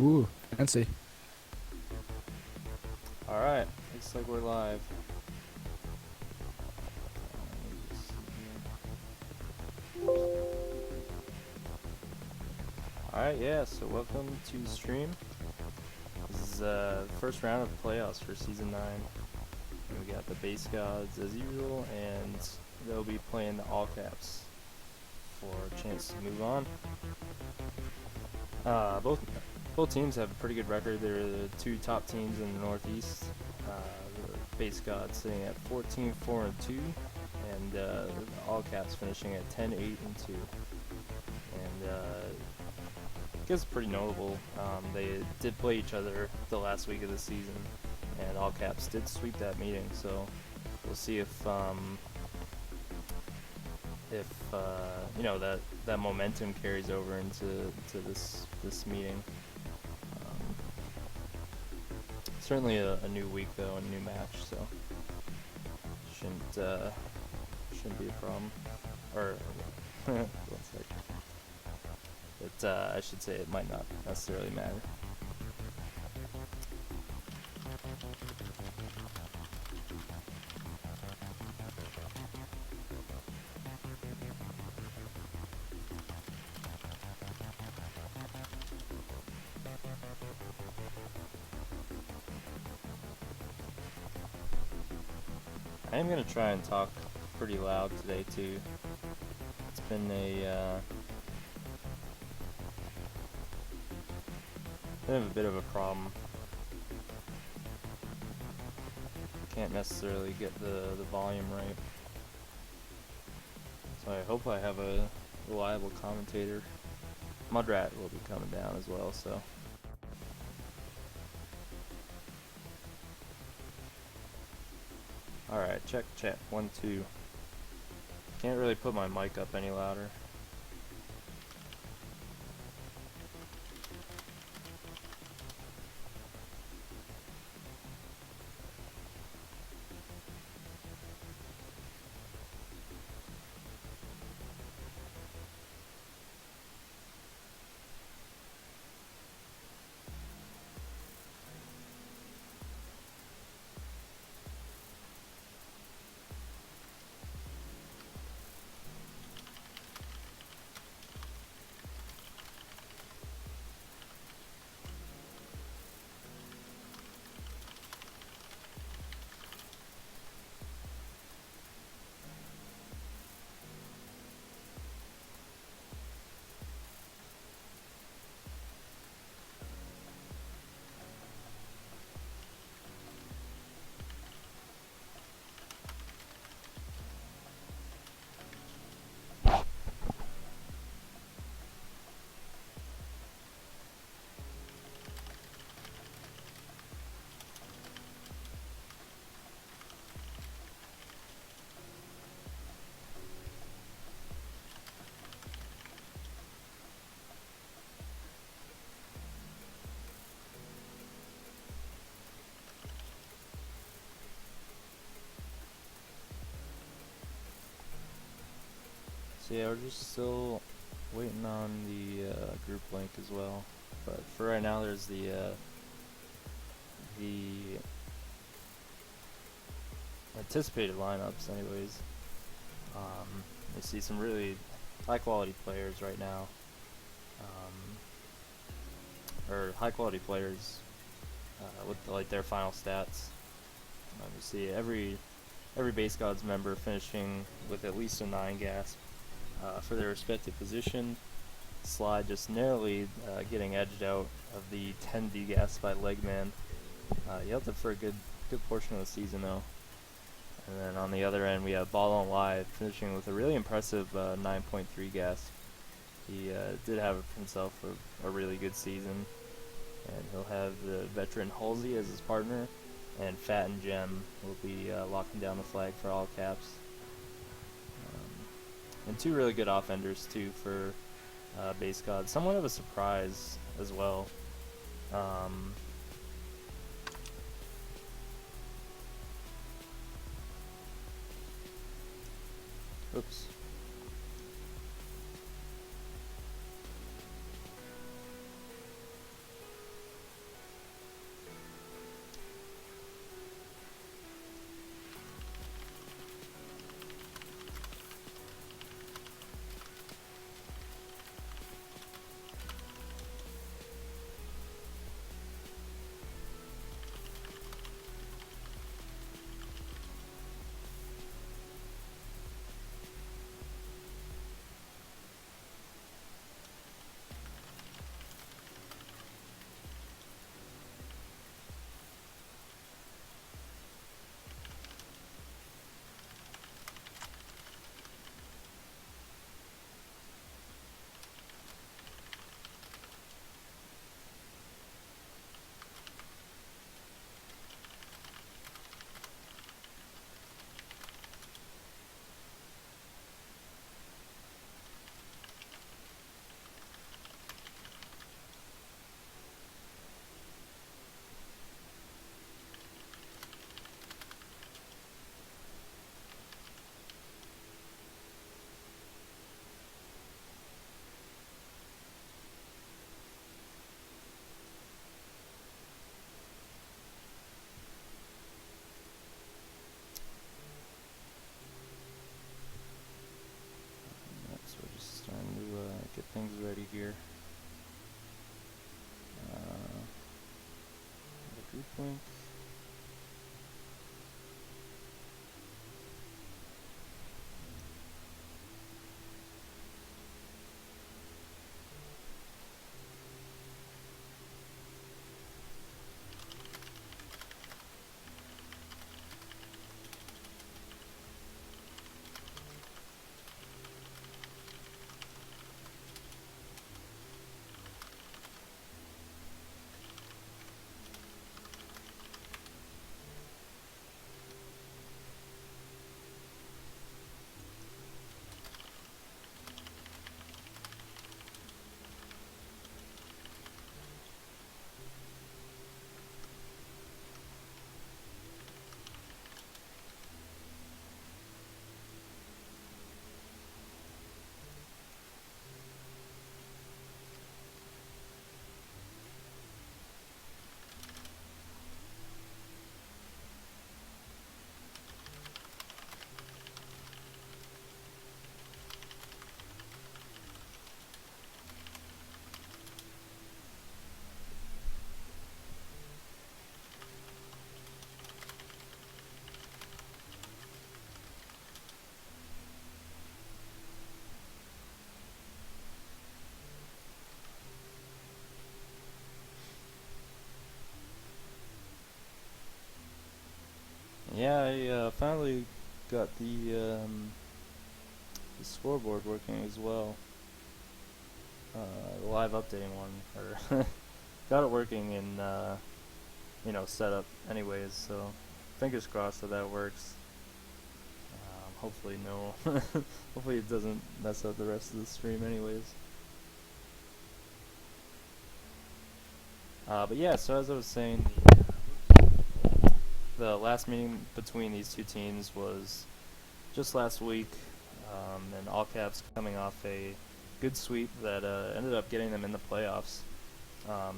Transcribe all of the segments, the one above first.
Ooh, fancy. Alright, looks like we're live. Alright, yeah, so welcome to the stream. This is the first round of playoffs for Season 9. And we got the base gods as usual, and they'll be playing the all caps for a chance to move on. Both teams have a pretty good record. They're the two top teams in the Northeast. The base gods sitting at 14-4-2, and the all caps finishing at 10-8-2. And I guess it's pretty notable. They did play each other the last week of the season, and all caps did sweep that meeting. So we'll see if you know that momentum carries over into this meeting. Certainly a new week though, and a new match, so shouldn't be a problem. Or one sec. But I should say it might not necessarily matter. I am gonna try and talk pretty loud today too. It's been a bit of a problem. Can't necessarily get the volume right. So I hope I have a reliable commentator. Mudrat will be coming down as well, so. Alright, check, 1, 2. Can't really put my mic up any louder. So yeah, we're just still waiting on the group link as well. But for right now, there's the anticipated lineups anyways. You see some really high quality players right now. Or high quality players with like their final stats. You see every base gods member finishing with at least a 9 gasp for their respective position. Slide just narrowly getting edged out of the 10 D gasp by Legman. He held it for a good portion of the season though. And then on the other end we have Ball on Live finishing with a really impressive 9.3 gasp. He did have himself a really good season, and he'll have the veteran Halsey as his partner, and Fat and Gem will be locking down the flag for all caps. And two really good offenders too for base god. Somewhat of a surprise as well. Oops. link. Yeah, I finally got the scoreboard working as well. The live updating one, or got it working in setup anyways. So fingers crossed that works. Hopefully no, hopefully it doesn't mess up the rest of the stream anyways. But yeah, so as I was saying, the last meeting between these two teams was just last week, and All Caps coming off a good sweep that ended up getting them in the playoffs.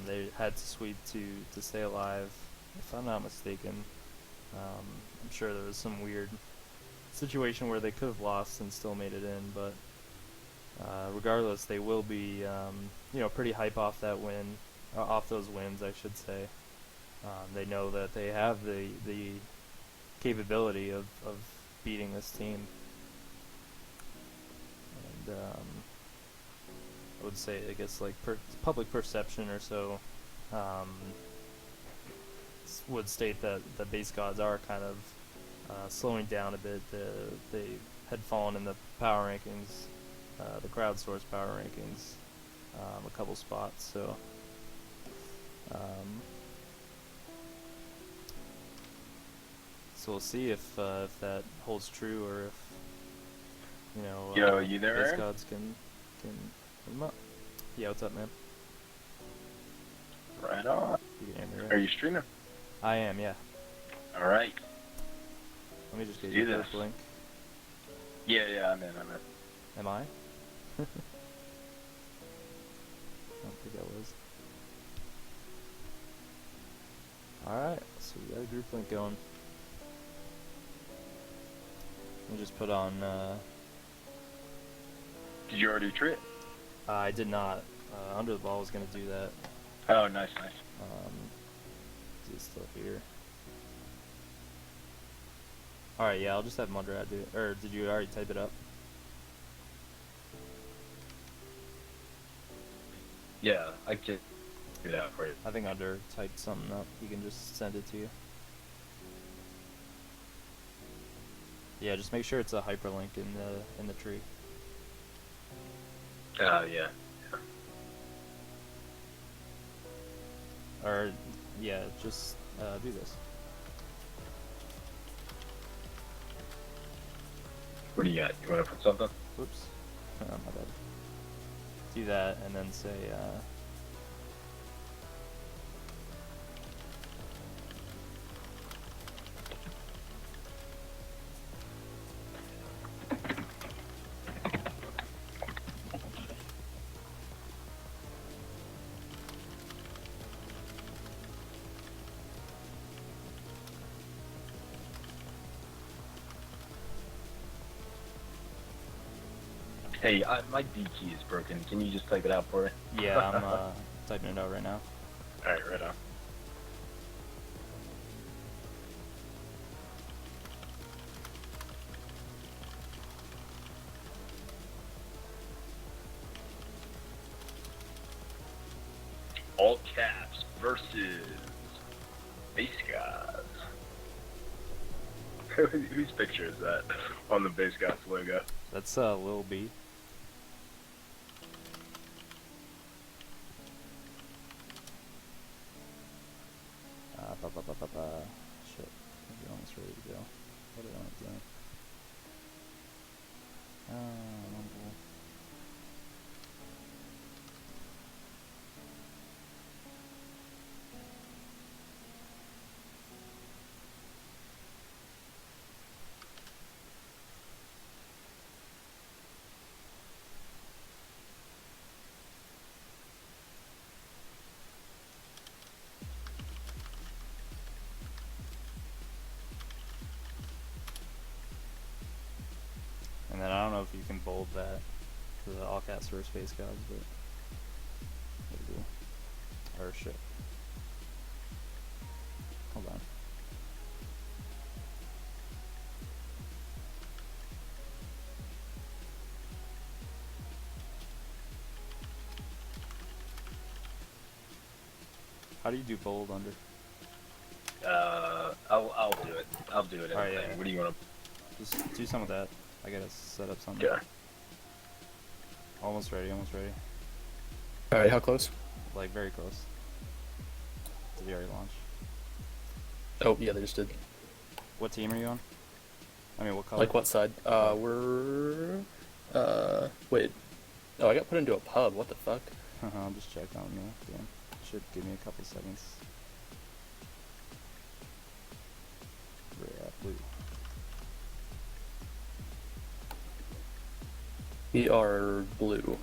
They had to sweep to stay alive, if I'm not mistaken. I'm sure there was some weird situation where they could have lost and still made it in, but regardless, they will be pretty hype off that win, off those wins, I should say. They know that they have the capability of beating this team. And I would say, I guess, like public perception or so would state that the base gods are kind of slowing down a bit. They had fallen in the power rankings, the crowdsourced power rankings, a couple spots. So we'll see if that holds true, or if Yo, you there, base Aaron? gods can come up. Yeah, what's up, man? Right on. You can hear me, right? Are you streaming? I am, yeah. All right. Let me just get Do you this. the link. Yeah, I'm in. Am I? I don't think I was. Alright, so we got a group link going. Let me just put on, Did you already trip? I did not. Under the Ball was going to do that. Oh, nice. He's still here. Alright, yeah, I'll just have Mudrat do it. Or did you already type it up? Yeah, I can do that for you. I think Under typed something up. He can just send it to you. Yeah, just make sure it's a hyperlink in the tree. Yeah. Or yeah, just do this. What do you got? You want to put something? Whoops. My bad. Do that and then say Hey, my D key is broken. Can you just type it out for me? yeah, I'm typing it out right now. All right, right on. All Caps versus Base Gods. Whose picture is that on the Base Gods logo? That's Lil B. Shit, we're almost ready to go. What am I doing? Rumble. And then I don't know if you can bold that for the all caps first base gods, but we'll do. Or shit. Hold on. How do you do bold under? I'll do it. I'll do it. Alright, yeah. What do you want to? Just do some of that. I gotta set up something. Yeah. Almost ready, almost ready. Alright, how close? Like, very close. Did you already launch? Oh, yeah, they just did. What team are you on? I mean, what color? Like what side? We're... wait. Oh, I got put into a pub, what the fuck? I'll just check on me. Yeah. Should give me a couple seconds. We're at blue. We are blue.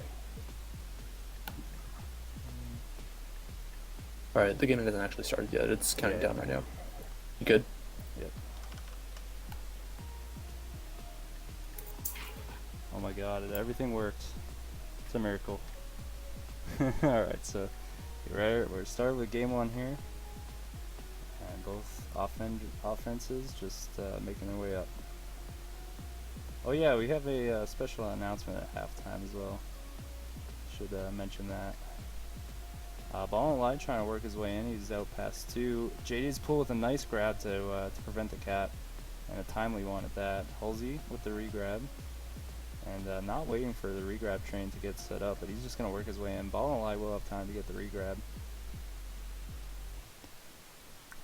Alright, the game hasn't actually started yet, it's counting down right now. You good? Yep. Oh my god, everything worked. It's a miracle. Alright, so we're starting with game one here. And both offenses just making their way up. Oh yeah, we have a special announcement at halftime as well. Should mention that. Ball on line trying to work his way in. He's out past two. JD's pulled with a nice grab to prevent the cap, and a timely one at that. Halsey with the regrab, and not waiting for the regrab train to get set up, but he's just going to work his way in. Ball on line will have time to get the regrab.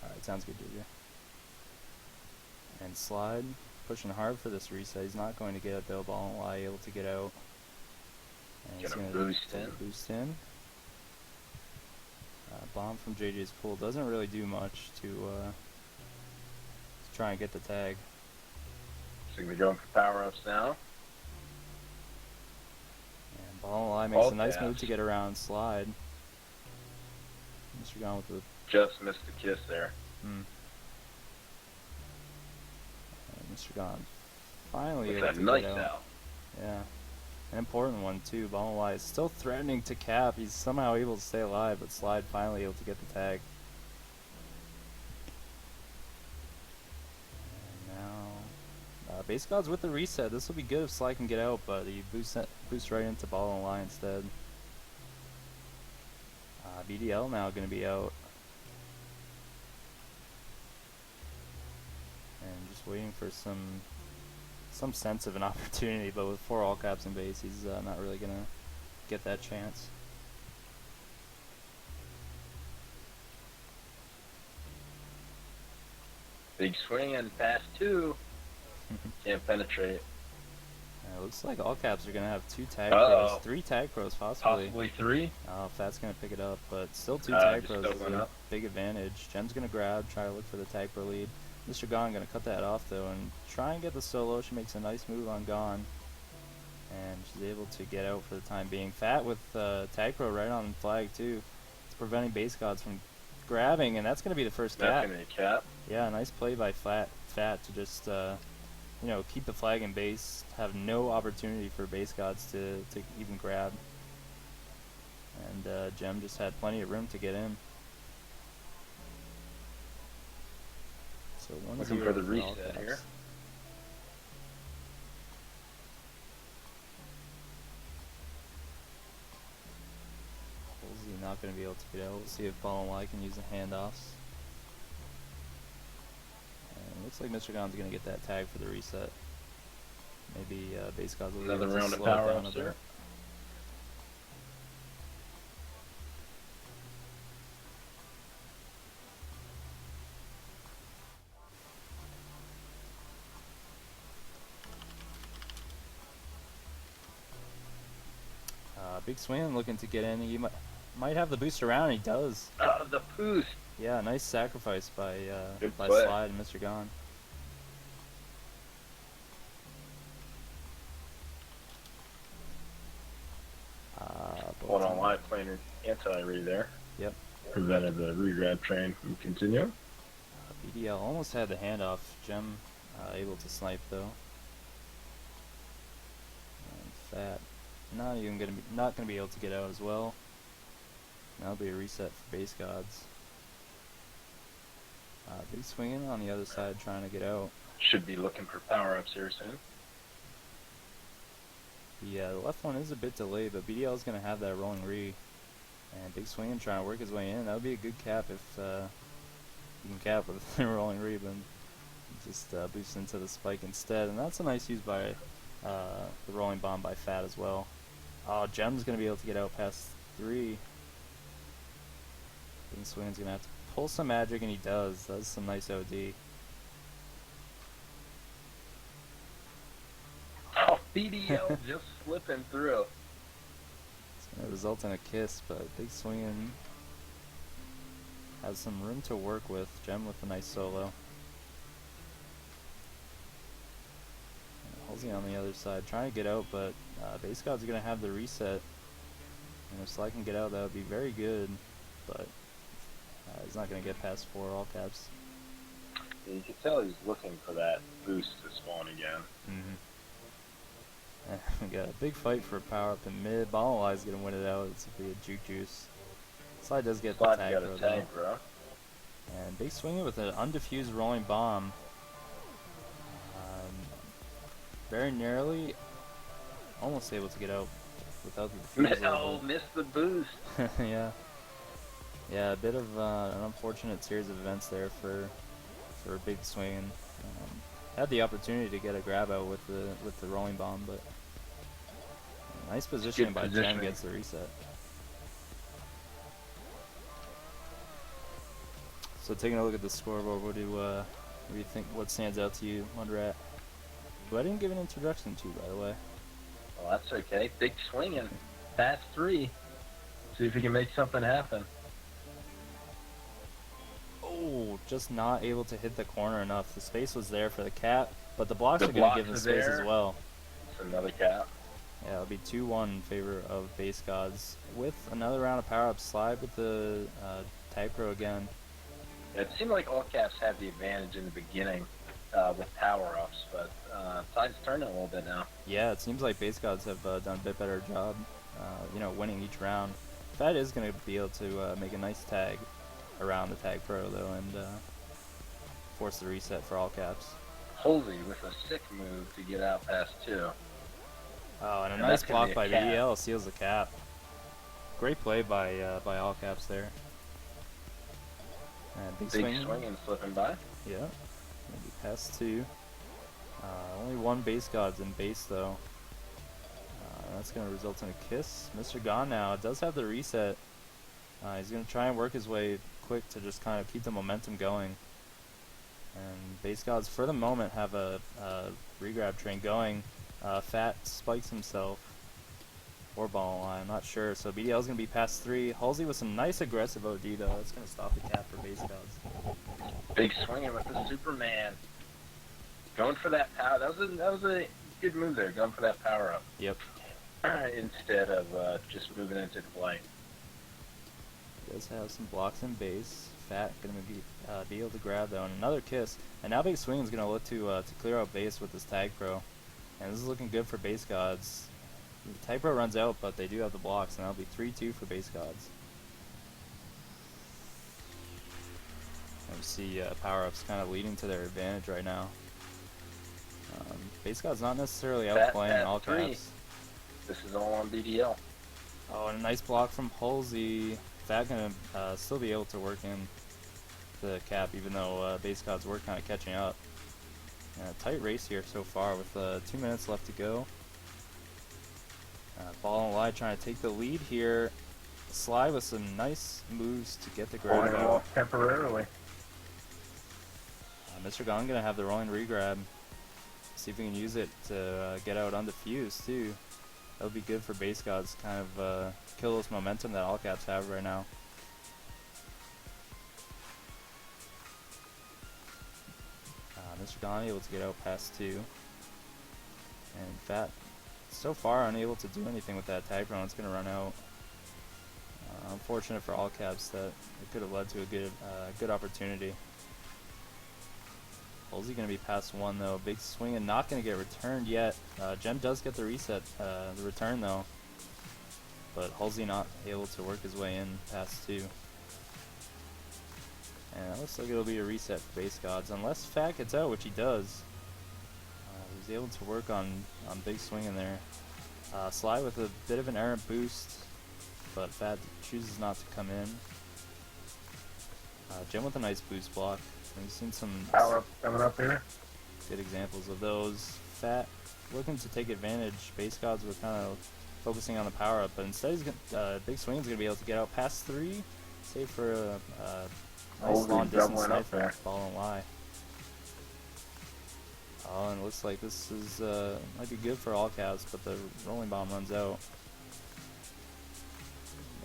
Alright, sounds good, JJ. And slide, pushing hard for this reset. He's not going to get it though. Ball on line able to get out. And he's going to boost in. Bomb from JJ's pool doesn't really do much to try and get the tag. So we're going for power-ups now. And ball on line makes a nice move to get around slide. Mr. Gone with the... Just missed the kiss there. Mr. Gone finally With able that to nice get out. out. Yeah. An important one too. Ball on line is still threatening to cap. He's somehow able to stay alive, but slide finally able to get the tag. And now base gods with the reset. This will be good if slide can get out, but he boosts right into ball on line instead. BDL now going to be out. And just waiting for some sense of an opportunity, but with 4 all caps in base, he's not really gonna get that chance. Big swing and pass 2. Can't penetrate. It looks like all caps are gonna have 2 tag pros, 3 tag pros possibly. Possibly 3. Fat's gonna pick it up, but still 2 tag pros is a up. big advantage. Gem's gonna grab, try to look for the tag pro lead. Mr. Gone gonna cut that off though and try and get the solo. She makes a nice move on Gone, and she's able to get out for the time being. Fat with tag pro right on flag too. It's preventing base gods from grabbing, and that's gonna be the first cap. That's gonna be a cap. Yeah, nice play by Fat to just you know, keep the flag in base, have no opportunity for base gods to even grab. And Gem just had plenty of room to get in. So Looking for the reset here. Halsey not not going to be able to get out. We'll see if Ball and Y can use the handoffs. And it looks like Mr. Gon's going to get that tag for the reset. Maybe base gods will be Another able to round of slow it power down a ups bit. here. Big Swing looking to get in. He might have the boost around. He does. The boost. Yeah, nice sacrifice by Good by play. Slide and Mr. Gon. Hold on, live playing anti-re there. Yep. Prevented the regrab train from continuing. BDL almost had the handoff. Gem able to snipe though. And Fat not gonna be able to get out as well. That'll be a reset for base gods. Big Swinging on the other side trying to get out. Should be looking for power-ups here soon. The left one is a bit delayed, but BDL is going to have that rolling re. And Big Swinging trying to work his way in. That would be a good cap if you can cap with the rolling re, but just boost into the spike instead. And that's a nice use by the rolling bomb by Fat as well. Gem's going to be able to get out past 3. Big Swinging's going to have to pull some magic, and he does. That's some nice OD. Oh, BDL just slipping through. It's going to result in a kiss, but Big Swinging has some room to work with. Gem with a nice solo. Halsey on the other side trying to get out, but base gods are going to have the reset. And if Sly can get out, that would be very good, but he's not going to get past 4 all caps. You can tell he's looking for that boost to spawn again. We got a big fight for power up in mid. Ball and is going to win it out. It's going to be a juke juice. Sly does get the Slide tag got throw a though. tag, bro. And Big Swinging with an undefused rolling bomb. Very narrowly, almost able to get out without the defusal. Oh, missed the boost. Yeah. Yeah, a bit of an unfortunate series of events there for Big Swinging. Had the opportunity to get a grab out with the rolling bomb, but nice positioning by Gem positioning. gets the reset. So taking a look at the scoreboard, what do you think? What stands out to you, Mudrat? Who I didn't give an introduction to, by the way. Well, that's okay. Big Swinging. Past 3. See if he can make something happen. Oh, just not able to hit the corner enough. The space was there for the cap, but the blocks The are going to blocks give him are space there. as well. It's another cap. Yeah, it'll be 2-1 in favor of base gods with another round of power-up. Slide with the tag pro again. It seemed like all caps had the advantage in the beginning with power-ups, but tide's turning a little bit now. Yeah, it seems like base gods have done a bit better job, winning each round. Fat is going to be able to make a nice tag around the tag pro though, and force the reset for all caps. Halsey with a sick move to get out past 2. Oh, and a And nice that's gonna block be by a cap. BDL seals the cap. Great play by all caps there. And big swing. Swinging slipping by. Yeah, maybe past 2. Only 1 base god's in base though. That's going to result in a kiss. Mr. Gon now does have the reset. He's going to try and work his way quick to just kind of keep the momentum going. And base gods for the moment have a regrab train going. Fat spikes himself. Or ball line, I'm not sure. So BDL is going to be past 3. Halsey with some nice aggressive OD though. That's going to stop the cap for base gods. Big Swinging with the Superman. Going for that power. That was a good move there. Going for that power up. Yep. Instead of just moving into flight. Does have some blocks in base. Fat going to be able to grab though, and another kiss. And now Big Swing is going to look to clear out base with this tag pro. And this is looking good for base gods. The tag pro runs out, but they do have the blocks, and that'll be 3-2 for base gods. And we see power-ups kind of leading to their advantage right now. Base gods not necessarily Fat outplaying at all 3. caps. This is all on BDL. Oh, and a nice block from Halsey. Fat gonna still be able to work in the cap, even though base gods were kind of catching up. Tight race here so far with 2 minutes left to go. Ball and Lie trying to take the lead here. Sly with some nice moves to get the grab out. Off temporarily. Mr. Gong gonna have the rolling regrab. See if we can use it to get out undefused too. That would be good for base gods, kind of kill this momentum that all caps have right now. Mr. Gong able to get out past 2. And Fat so far unable to do anything with that tag run. It's going to run out. Unfortunate for all caps that it could have led to a good opportunity. Halsey going to be past 1 though. Big swing and not going to get returned yet. Gem does get the reset, the return though. But Halsey not able to work his way in past 2. And it looks like it'll be a reset for base gods, unless Fat gets out, which he does. He's able to work on big swing in there. Sly with a bit of an errant boost, but Fat chooses not to come in. Jim with a nice boost block. We've seen some Power up coming up here. good examples of those. Fat looking to take advantage. Base gods were kind of focusing on the power up, but instead he's big swing is going to be able to get out past 3, save for a nice long distance sniper. Ball and Lie. Oh, and it looks like this is might be good for all caps, but the rolling bomb runs out.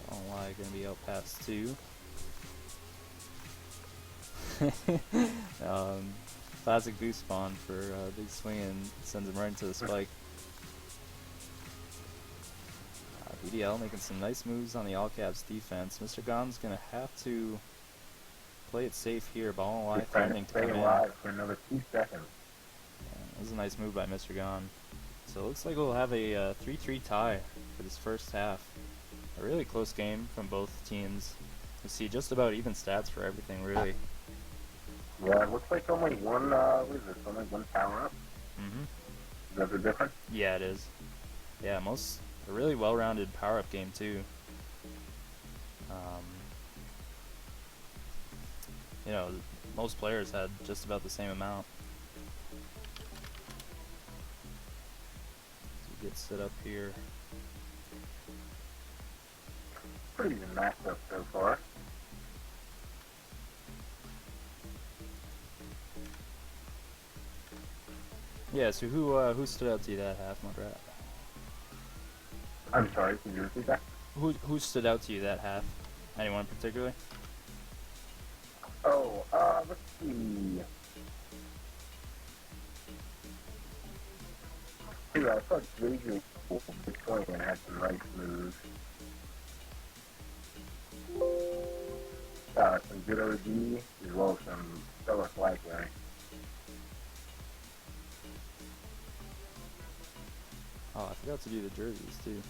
Ball and Lie going to be out past 2. Classic boost spawn for big swing and sends him right into the spike. BDL making some nice moves on the all caps defense. Mr. Gon's gonna have to play it safe here. Ball and Lie threatening to come in. For another 2 seconds. That was a nice move by Mr. Gon. So it looks like we'll have a 3-3 tie for this first half. A really close game from both teams. You see just about even stats for everything, really. Yeah, it looks like only one, what is this, only 1 power up? Is that the difference? Yeah, it is. Yeah, a really well-rounded power-up game, too. You know, most players had just about the same amount. So get set up here. Pretty even maxed up so far. Yeah, so who stood out to you that half, Mugrat? I'm sorry, can you repeat that? Who stood out to you that half? Anyone in particular? Oh, let's see. Yeah, I thought JJ Bitcoin had some nice moves. Some good OD, as well as some stellar flag wearing. Oh, I forgot to do the jerseys, too.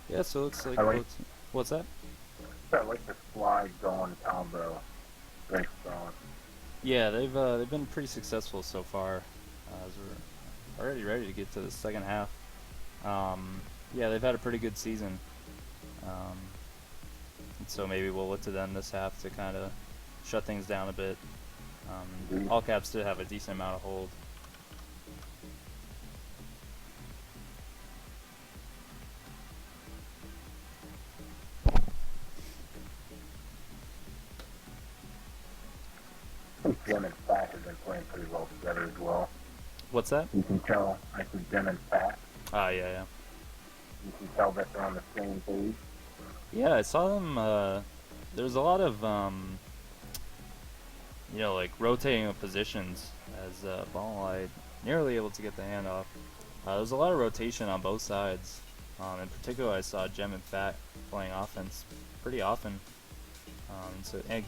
Yeah, so it looks like what's that? I like the slide going combo. Very strong. Yeah, they've been pretty successful so far. As we're already ready to get to the second half. Yeah, they've had a pretty good season. And so maybe we'll look to them this half to kind of shut things down a bit. All caps did have a decent amount of hold. I think Jim and Fat have been playing pretty well together as well. What's that? You can tell, I think Jim and Fat, Ah, yeah. you can tell that they're on the same page. Yeah, I saw them, there's a lot of, you know, like rotating of positions as Ball and Lie nearly able to get the handoff. There's a lot of rotation on both sides. In particular, I saw Gem and Fat playing offense pretty often. And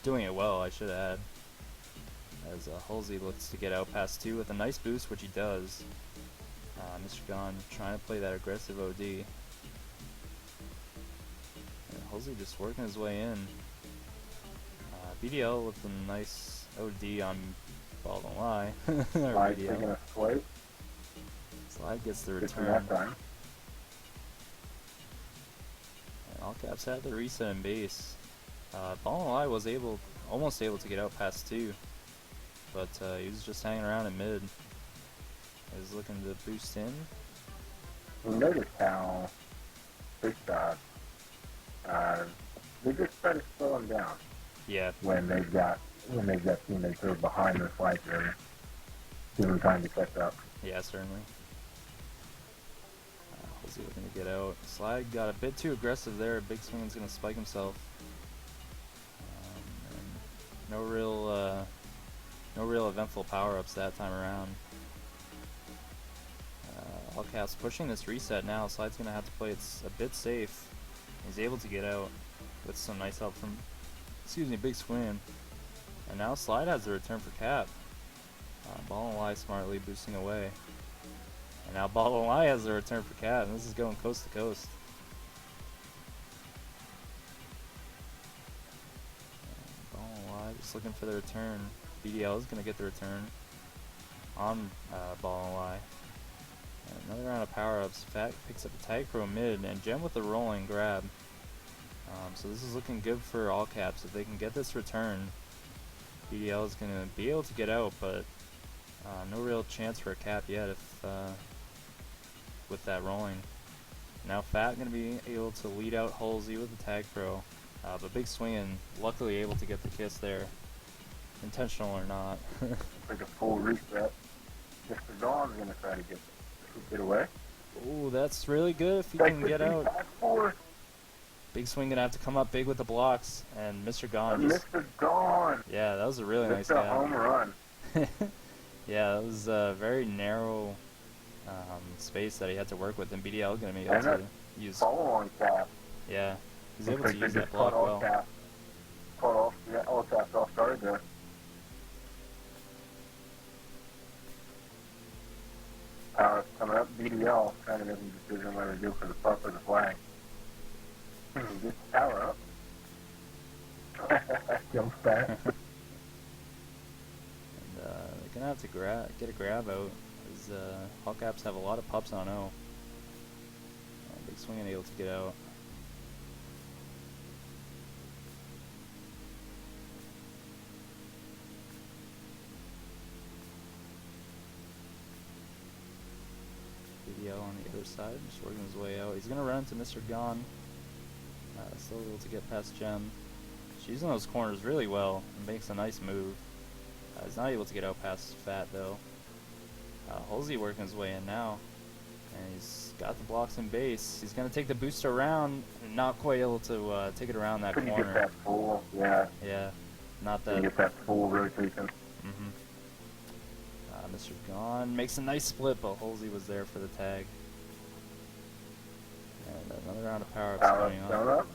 doing it well, I should add. As Halsey looks to get out past 2 with a nice boost, which he does. Mr. Gon trying to play that aggressive OD. Halsey just working his way in. BDL with a nice OD on Ball Don't Lie. Or Slide taking BDL. a swipe. Slide gets the Good for return. that time. And all caps had the reset in base. Ball Don't Lie was almost able to get out past 2. But he was just hanging around in mid. He was looking to boost in. You notice how Big Dog, they just try to slow him down Yeah. when they've got teammates who are behind the flight area, give them time to catch up. Yeah, certainly. Halsey looking to get out. Slide got a bit too aggressive there. Big Swing's gonna spike himself. And no real eventful power-ups that time around. All caps pushing this reset now. Slide's gonna have to play it a bit safe. He's able to get out with some nice help from, Big Swing. And now Slide has the return for cap. Ball and Lie smartly boosting away. And now Ball and Lie has the return for cap, and this is going coast to coast. And Ball and Lie just looking for the return. BDL is going to get the return on Ball and Lie. And another round of power-ups. Fat picks up a tag pro mid, and Gem with the rolling grab. So this is looking good for all caps. If they can get this return, BDL is going to be able to get out, but no real chance for a cap yet if with that rolling. Now Fat going to be able to lead out Halsey with the tag pro, but Big Swingin' luckily able to get the kiss there, intentional or not. Like a full reset. Mr. Dawn's gonna try to get away. Ooh, that's really good if he can get out. Big Swing gonna have to come up big with the blocks, and Mr. Gone just, Mr. Dawn. yeah, that was a really nice Mr. gap. Home run. Yeah, that was a very narrow space that he had to work with, and BDL gonna be able to use. Follow on cap. Yeah, he's Looks able to like they use that just block caught all well. cap. Caught off, yeah, all caps off guard there. Coming up, BDL trying to make a decision whether to go for the puff or the flag. Get the power up. Jumps back. And they're gonna have to get a grab out, because all caps have a lot of pups on O. Big Swing and able to get out. BDL on the other side, just working his way out. He's gonna run into Mr. Gone. Still able to get past Gem. She's using those corners really well and makes a nice move. He's not able to get out past Fat though. Halsey working his way in now, and he's got the blocks in base. He's gonna take the booster around, and not quite able to take it around that Couldn't corner. get that full, yeah. Yeah, not Couldn't that. get that full rotation. Mr. Gone makes a nice split, but Halsey was there for the tag. And another round of power-ups going on. Up.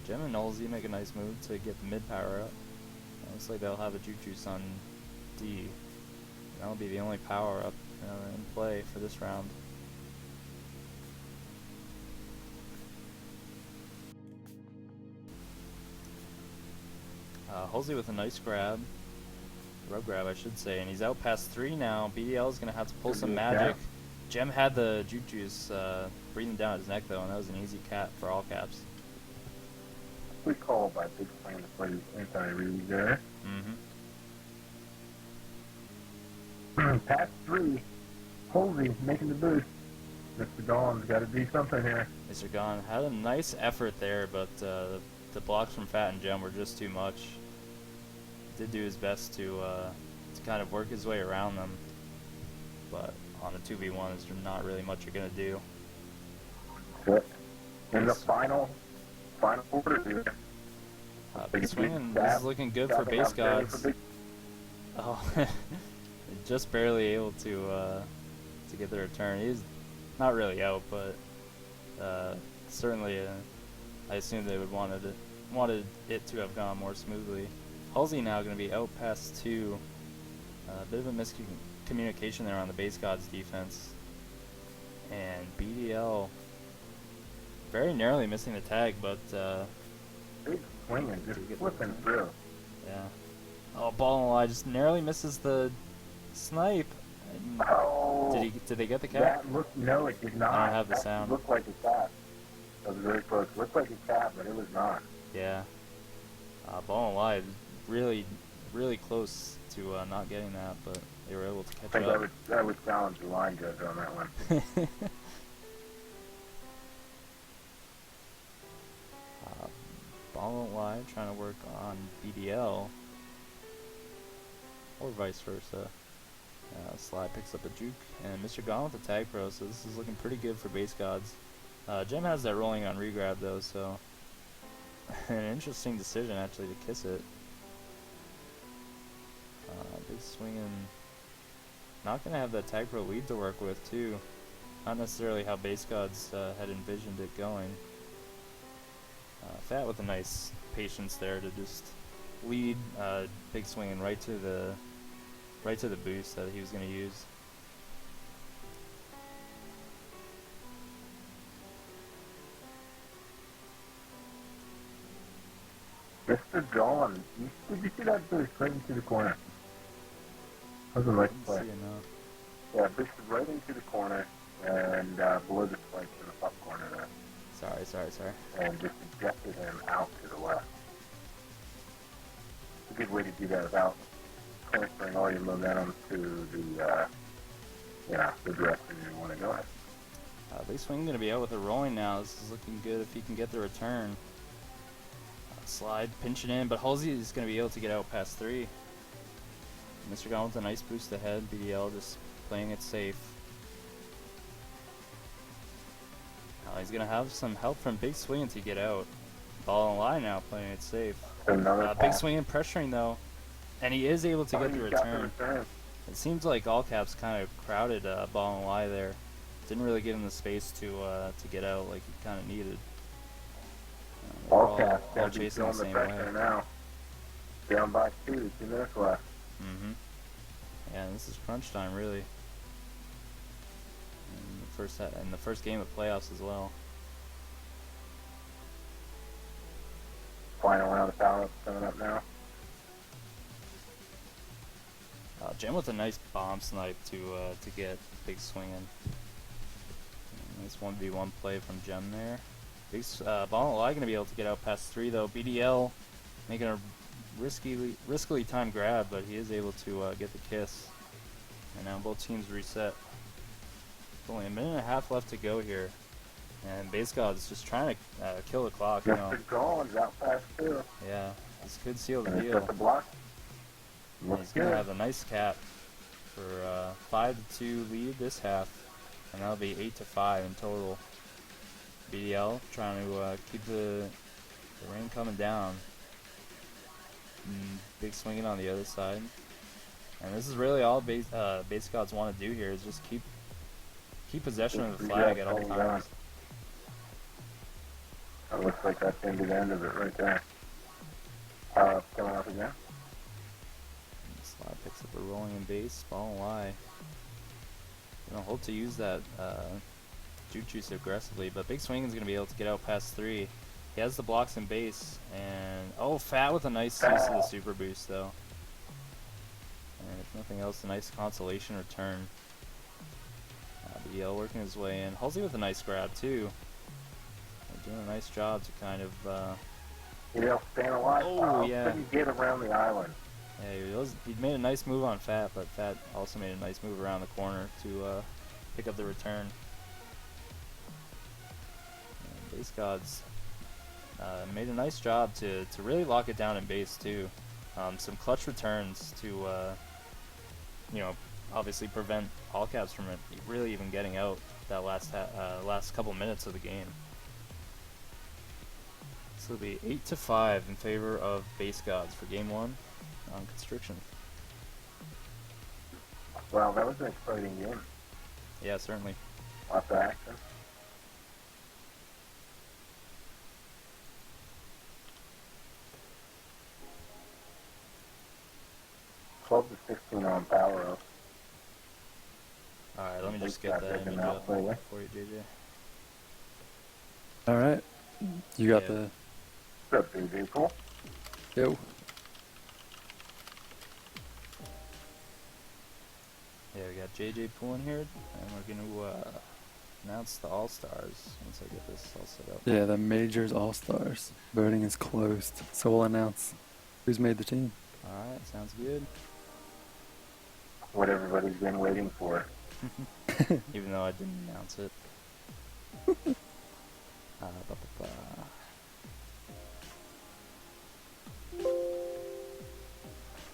Gem and Halsey make a nice move to get the mid power up. Looks like they'll have a Juke Juice on D. That'll be the only power up in play for this round. Halsey with a nice grab. Rub grab, I should say, and he's out past 3 now. BDL is going to have to pull some magic. Gem had the Juke Juice breathing down his neck, though, and that was an easy cap for all caps. We call by Big Swing to play anti-read there. Past 3. Halsey making the boost. Mr. Dawn's got to do something here. Mr. Gone had a nice effort there, but the blocks from Fat and Gem were just too much. Did do his best to kind of work his way around them, but on a 2v1 there's not really much you're gonna do. Good. In the final quarter here. Big Swing, this is looking good for base gods. Oh, just barely able to get the return. He's not really out, but certainly I assume they would wanted it to have gone more smoothly. Halsey now going to be out past 2. A bit of a miscommunication there on the base gods defense. And BDL very narrowly missing the tag, but swinging, just Did he get the flipping return? through. Yeah. Oh, ball and line just narrowly misses the snipe. And Oh, did they get the cap? that looked, no, it did not. I don't have the That sound. looked like a cap. That was very close. Looked like a cap, but it was not. Yeah. Ball and line really, really close to not getting that, but they were able to I catch think up. I would challenge the line judge on that one. Ball won't lie, trying to work on BDL, or vice versa. Sly picks up a juke, and Mr. Gone with the tag pro, so this is looking pretty good for base gods. Gem has that rolling on regrab though, so an interesting decision actually to kiss it. Big swinging, not gonna have that tag pro lead to work with too. Not necessarily how base gods had envisioned it going. Fat with a nice patience there to just lead big swinging right to the boost that he was going to use. Mr. John, did you see that boost right into the corner? That was a nice play. See enough. Yeah, boosted right into the corner and below the spikes in the top corner there. Sorry. And just ejected him out to the left. It's a good way to do that without transferring all your momentum to the, the direction you want to go in. Big swing going to be out with a rolling now. This is looking good if he can get the return. Slide, pinching in, but Halsey is going to be able to get out past 3. Mr. Gone with a nice boost ahead. BDL just playing it safe. He's going to have some help from Big Swinging to get out. Ball and line now, playing it safe. Big Swinging pressuring though, and he is able to get the return. It seems like all caps kind of crowded Ball and lie there. Didn't really give him the space to get out like he kind of needed. All caps all chasing the same way. Now. Down by 2 minutes left. Yeah, this is crunch time really. In the first game of playoffs as well. Final round of power-ups coming up now. Gem with a nice bomb snipe to get Big swinging. Nice 1v1 play from Gem there. Ball and lie going to be able to get out past 3 though. BDL making a riskily timed grab, but he is able to get the kiss. And now both teams reset. Only a minute and a half left to go here, and base god's just trying to kill the clock. You know. Mr. Gaul's out past 2. Yeah, this could seal the And deal. the block. He's gonna have a nice cap for 5-2 lead this half, and that'll be 8-5 in total. BDL trying to keep the rain coming down. Big swinging on the other side, and this is really all base gods want to do here is just keep possession of the flag at all times. That looks like that's into the end of it right there. Coming up again. Slide picks up a rolling in base, ball and lie. Hope to use that juke juice aggressively, but Big Swing is going to be able to get out past 3. He has the blocks in base, and Fat with a nice use of the super boost though. And if nothing else, a nice consolation return. BDL working his way in. Halsey with a nice grab too. Doing a nice job to kind of Staying alive. Oh, yeah. Couldn't get around the island. Yeah, he made a nice move on Fat, but Fat also made a nice move around the corner to pick up the return. And base gods made a nice job to really lock it down in base too. Some clutch returns to obviously prevent all caps from it really even getting out that last couple minutes of the game. So it'll be 8-5 in favor of base gods for game 1 on Constriction. Well, that was an exciting game. Yeah, certainly. Lots of action. $12 to 16 on power up. Alright, let me just get that image up for you, JJ. All right, you got Yeah. the. What's up, BB? Cool. Yo. Yeah, we got JJ Poole in here, and we're gonna announce the All-Stars once I get this all set up. Yeah, the Majors All-Stars. Voting is closed, so we'll announce who's made the team. Alright, sounds good. What everybody's been waiting for. Even though I didn't announce it.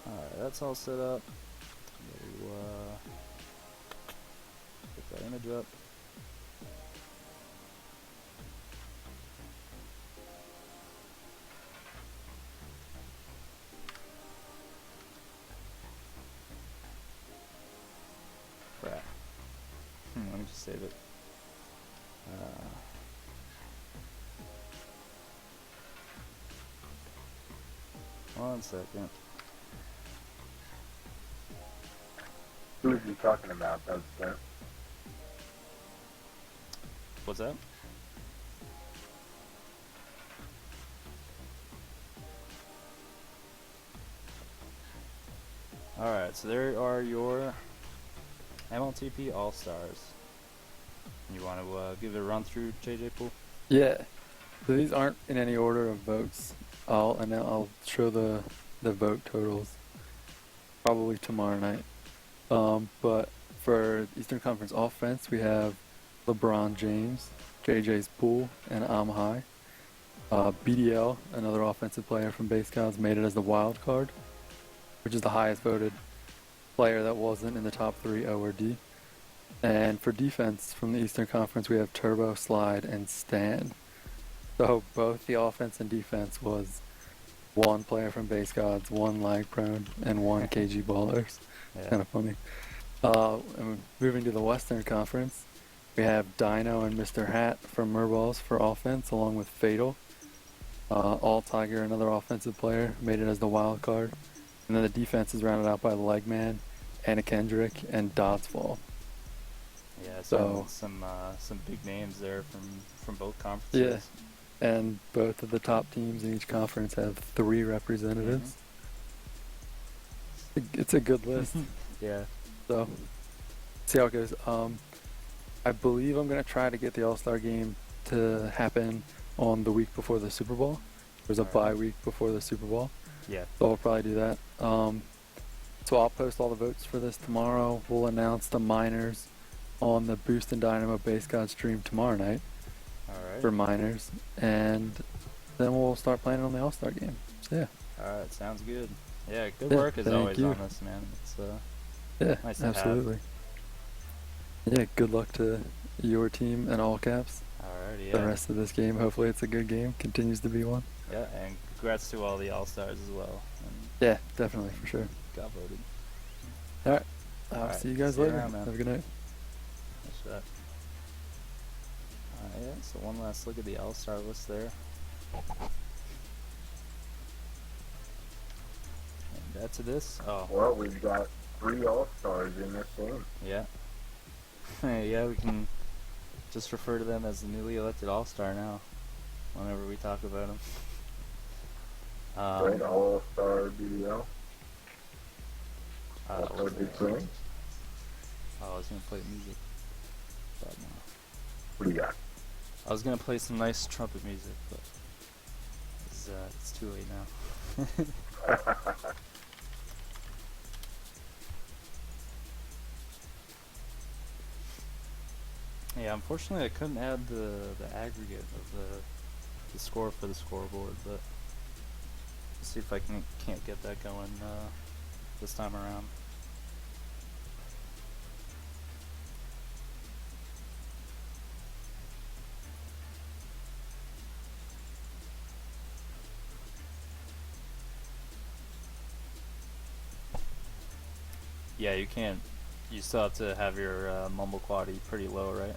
Alright, that's all set up. We'll, get that image up. Crap. Let me just save it. One second. Who is he talking about? That's What's that? Alright, so there are your MLTP All-Stars. You want to give it a run through, JJ Poole? Yeah. So these aren't in any order of votes. I'll show the vote totals probably tomorrow night. But for Eastern Conference offense, we have LeBron James, JJ's Poole, and I'm High. BDL, another offensive player from Base Gods, made it as the wild card, which is the highest voted player that wasn't in the top 3 O or D. And for defense from the Eastern Conference, we have Turbo, Slide, and Stan. So both the offense and defense was one player from Base Gods, one Lag Prone, and one KG Ballers. Yeah. Kind of funny. And moving to the Western Conference, we have Dino and Mr. Hat from Merballs for offense, along with Fatal. All Tiger, another offensive player, made it as the wild card. And then the defense is rounded out by Legman, Anna Kendrick, and Doddsfall. Yeah, So- some big names there from both conferences. Yeah, and both of the top teams in each conference have 3 representatives. It's a good list. Yeah. So, see how it goes. I believe I'm going to try to get the All-Star game to happen on the week before the Super Bowl. There's a bye week before the Super Bowl. Yeah. So I'll probably do that. So I'll post all the votes for this tomorrow. We'll announce the minors on the Boost and Dynamo Base God stream tomorrow night Alright. for minors. And then we'll start planning on the All-Star game. So yeah. Alright, sounds good. Yeah, good Yeah, work as thank always you. on this, man. It's Yeah, nice to have. absolutely. Yeah, good luck to your team and all caps. Alrighty, The yeah. rest of this game. Hopefully it's a good game. Continues to be one. Yeah, and congrats to all the All-Stars as well. And Yeah, definitely, for sure. got voted. Alright. I'll Alright, see you guys see you later. around, man. Have a good night. That's that. Yeah, so one last look at the All-Star list there. And back to this. Oh, Well, we've got 3 All-Stars in this game. yeah. Yeah, we can just refer to them as the newly elected All-Star now, whenever we talk about them. Right? All-Star BDL. What was Big it? Swing. Oh, I was gonna play music. But no. What do you got? I was gonna play some nice trumpet music, but it's too late now. Yeah, unfortunately I couldn't add the aggregate of the score for the scoreboard, but let's see if I can't get that going this time around. Yeah, you can't. You still have to have your mumble quality pretty low, right?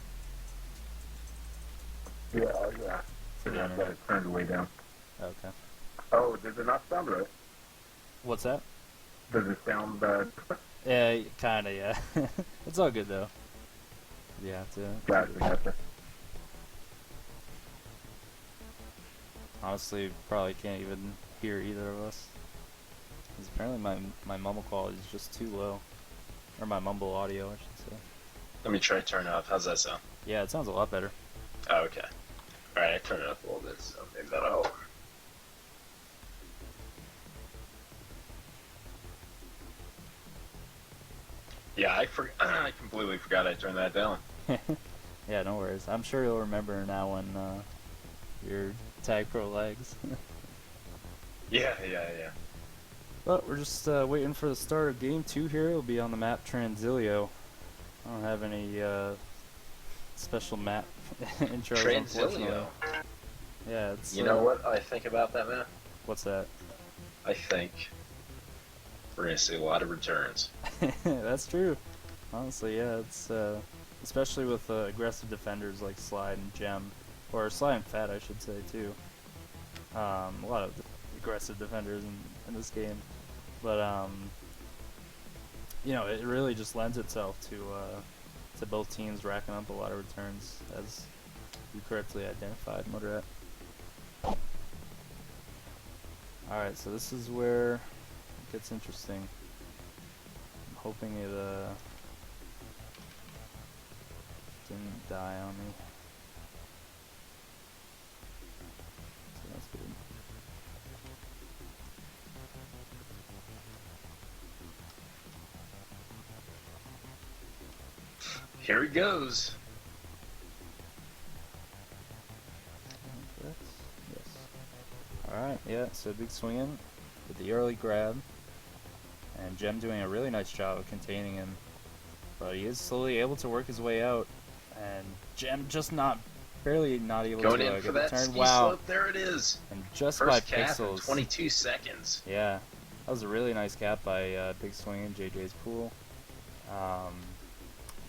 Yeah, yeah. For the Yeah, internet. but it turned way down. Okay. Oh, does it not sound right? What's that? Does it sound bad? Yeah, kinda, yeah. It's all good though. You have to. Gotcha. Honestly, probably can't even hear either of us. 'Cause apparently my mumble quality is just too low. Or my mumble audio, I should say. Let me try to turn it up. How's that sound? Yeah, it sounds a lot better. Oh, okay. Alright, I turned it up a little bit, so maybe that'll help. Yeah, I completely forgot I turned that down. Yeah, no worries. I'm sure you'll remember now when your Tag Pro legs. Yeah. But we're just waiting for the start of Game 2 here. It'll be on the map Transilio. I don't have any special map intros, unfortunately. Transilio. Yeah, it's... You know what I think about that, man? What's that? I think we're going to see a lot of returns. That's true. Honestly, yeah, it's... especially with aggressive defenders like Slide and Gem. Or Slide and Fat, I should say, too. A lot of aggressive defenders in this game. But, you know, it really just lends itself to both teams racking up a lot of returns, as you correctly identified, Moderat. Alright, so this is where it gets interesting. I'm hoping it didn't die on me. So that's good. Here he goes. Yes. Alright, yeah, so big swinging with the early grab. And Gem doing a really nice job of containing him. But he is slowly able to work his way out. And Gem just barely not able Going to in get for the that turn. ski Wow. slope. There it is. And just First by cap in pixels. 22 seconds. Yeah, that was a really nice cap by Big Swing in JJ's pool.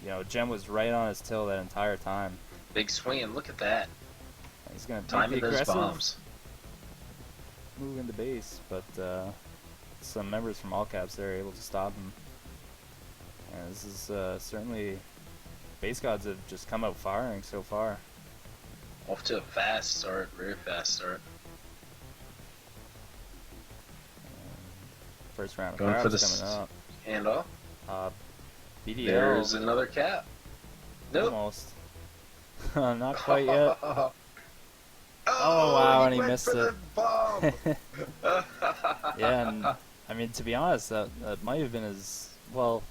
You know, Gem was right on his tail that entire time. Big swinging. Look at that. He's gonna beat Timing the those aggressive bombs. move into base, but some members from all caps there are able to stop him. And this is certainly, base gods have just come out firing so far. Off to a fast start. Very fast start. First round of Going for crowds the coming up. handoff. BDL. There's another cap. Nope. Almost. Not quite yet. Oh, wow, he and he went missed for it. the bomb. Yeah, and I mean, to be honest, that might have been his, well,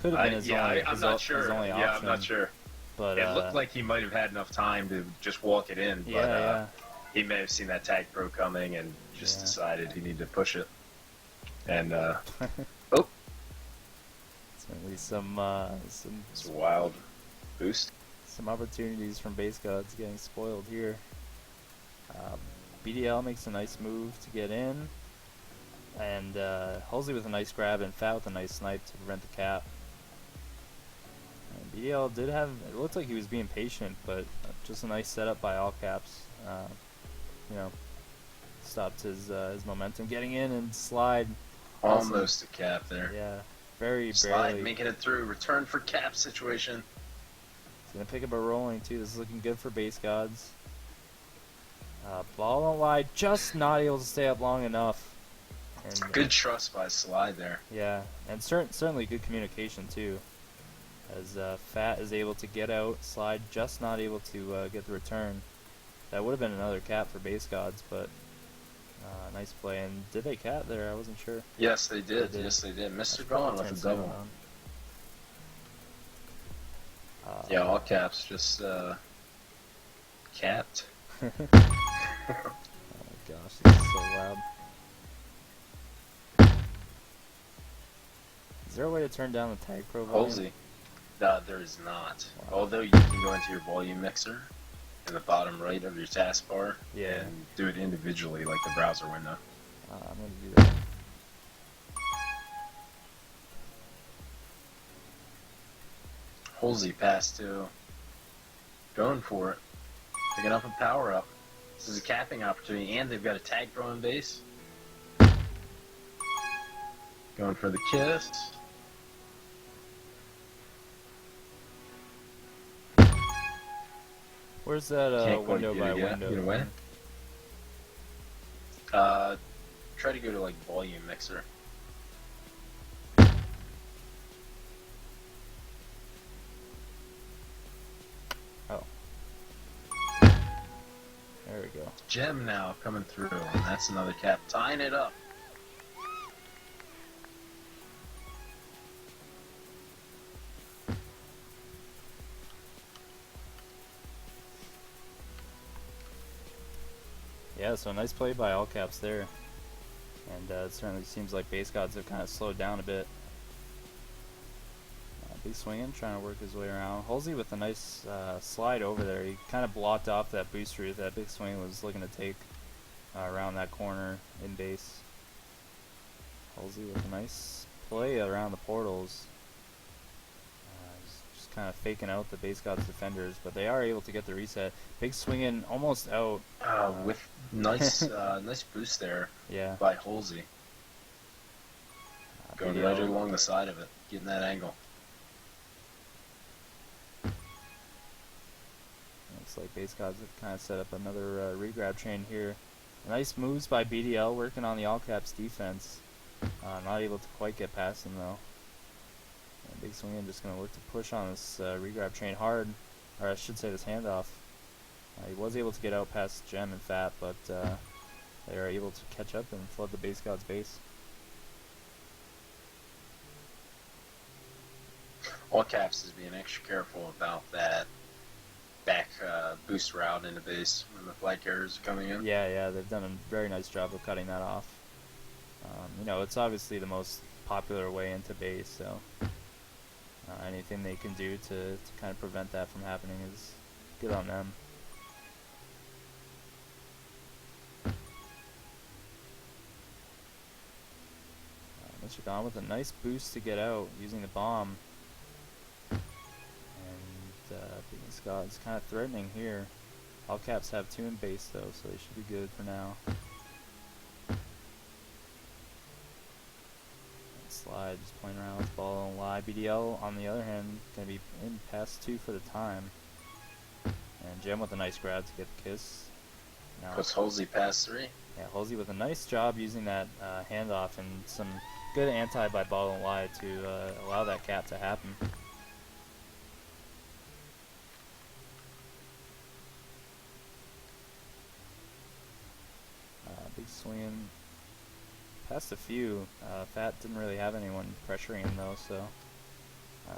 could have been his only, I'm his, not his sure. only Yeah, option. I'm not sure. But It looked like he might have had enough time to just walk it in, but yeah. he may have seen that Tag Pro coming and just decided he needed to push it. And Certainly some it's a wild boost. some opportunities from base gods getting spoiled here. BDL makes a nice move to get in, and Halsey with a nice grab and Fat with a nice snipe to prevent the cap. And BDL did have, it looked like he was being patient, but just a nice setup by all caps. You know, stopped his momentum getting in, and Slide Almost a cap there. yeah, very Slide barely. making it through. Return for cap situation. He's gonna pick up a rolling too. This is looking good for base gods. Ball won't lie, just not able to stay up long enough. And, Good trust by Slide there. yeah, and certainly good communication too. As Fat is able to get out, Slide just not able to get the return. That would have been another cap for base gods, but nice play. And did they cap there? I wasn't sure. Yes, they did. They did. Yes, they did. Mr. That's Gone probably with a 10-7 double. on. Yeah, all caps, just capped. Oh gosh, this is so loud. Is there a way to turn down the Tag Pro volume? Halsey. There is not. Wow. Although you can go into your volume mixer in the bottom right of your taskbar Yeah. and do it individually like the browser window. I'm gonna do that. Halsey pass to. Going for it. Picking up a power up. This is a capping opportunity, and they've got a Tag Pro in base. Going for the kiss. Where's that Can't quite window get by it yet. window? Either way. Try to go to like volume mixer. Oh. There we go. Gem now coming through, and that's another cap tying it up. Yeah, so nice play by all caps there. And it certainly seems like base gods have kind of slowed down a bit. Big swinging, trying to work his way around. Halsey with a nice slide over there. He kind of blocked off that boost route that big swing was looking to take around that corner in base. Halsey with a nice play around the portals. Just kind of faking out the base gods defenders, but they are able to get the reset. Big swinging almost out. With nice nice boost there Yeah. by Halsey. Going BDL. right along the side of it, getting that angle. Looks like base gods have kind of set up another regrab chain here. Nice moves by BDL working on the all caps defense. Not able to quite get past him though. And big swinging just going to look to push on this regrab chain hard, or I should say this handoff. He was able to get out past Gem and Fat, but they are able to catch up and flood the base god's base. All caps is being extra careful about that back boost route into base when the flag carriers are coming in. Yeah, they've done a very nice job of cutting that off. You know, it's obviously the most popular way into base, so anything they can do to kind of prevent that from happening is good on them. Mr. Gone with a nice boost to get out using the bomb. And Big Scott's kind of threatening here. All caps have 2 in base though, so they should be good for now. Slide, just playing around with ball and lie. BDL on the other hand going to be in past 2 for the time. And Gem with a nice grab to get the kiss. Now, Puts Halsey past 3. yeah, Halsey with a nice job using that handoff and some good anti by ball and lie to allow that cap to happen. Big swing past a few. Fat didn't really have anyone pressuring him though, so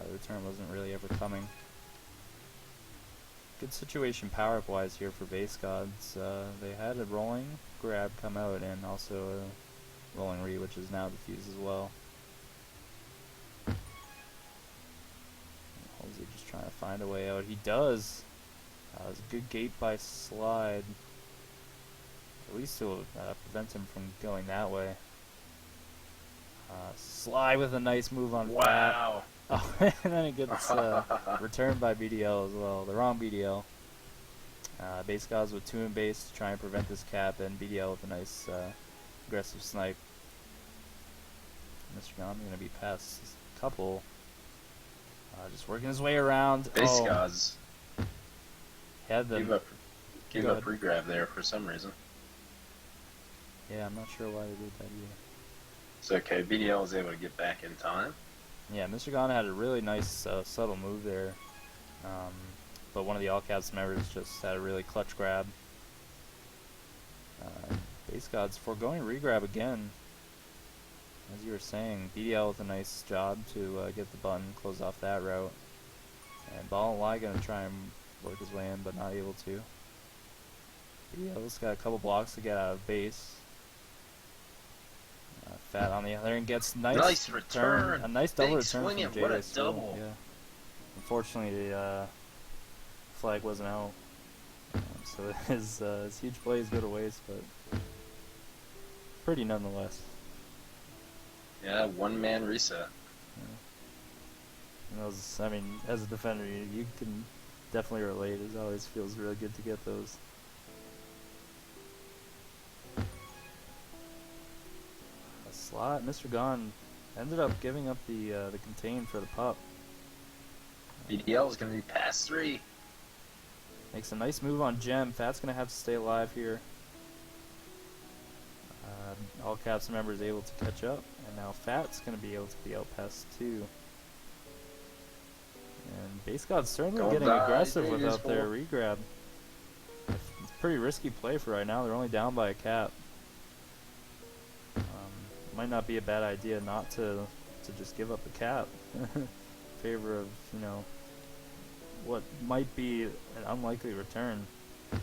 the return wasn't really ever coming. Good situation power-up wise here for base gods. They had a rolling grab come out and also a rolling re, which is now defused as well. Halsey just trying to find a way out. He does. It was a good gate by slide. At least it will prevent him from going that way. Slide with a nice move on Fat. Wow. Oh, and then it gets returned by BDL as well. The wrong BDL. Base gods with 2 in base to try and prevent this cap, and BDL with a nice aggressive snipe. Mr. Gone going to be past a couple. Just working his way around. Base gods Had them. gave up regrab there for some reason. Yeah, I'm not sure why they did that either. It's okay. BDL was able to get back in time. Yeah, Mr. Gone had a really nice subtle move there. But one of the all caps members just had a really clutch grab. Base gods foregoing regrab again. As you were saying, BDL with a nice job to get the button, close off that route. And Ball and Lie gonna try and work his way in, but not able to. BDL's got a couple blocks to get out of base. Fat on the other end gets nice return. A nice double Big return swinging, from what a JS. double. Yeah. Unfortunately, the flag wasn't out. So his huge plays go to waste, but pretty nonetheless. Yeah, 1-man reset. And those, I mean, as a defender, you can definitely relate. It always feels really good to get those. A slot. Mr. Gone ended up giving up the contain for the pup. BDL is going to be past 3. Makes a nice move on Gem. Fat's gonna have to stay alive here. All Caps members able to catch up, and now Fat's going to be able to be outpassed too. And Base God's certainly Don't getting die, aggressive Vegas without their fool. regrab. It's a pretty risky play for right now. They're only down by a cap. Might not be a bad idea not to just give up the cap in favor of, you know, what might be an unlikely return.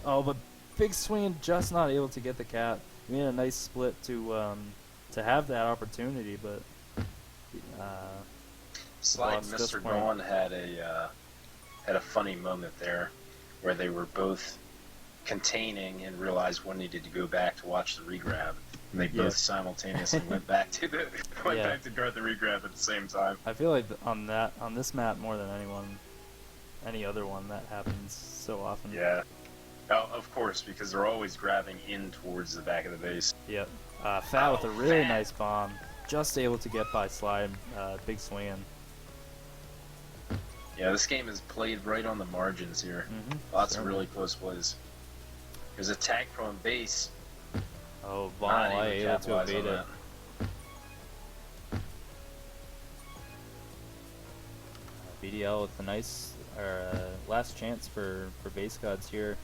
Oh, but Big Swing just not able to get the cap. He made a nice split to have that opportunity, but Slide lost this Mr. point. Dawn had a funny moment there where they were both containing and realized one needed to go back to watch the regrab. And they Yeah. both simultaneously went back to guard the regrab at the same time. I feel like on this map more than any other one that happens so often. Yeah. Oh, of course, because they're always grabbing in towards the back of the base. Yep. Fat with a really Fat. nice bomb, just able to get by Slide. Big swing. Yeah, this game is played right on the margins here. Lots of really close plays. There's a tag prone base. Oh, Not Von able able to capitalize evade on it. BDL with a nice last chance for Base Gods here.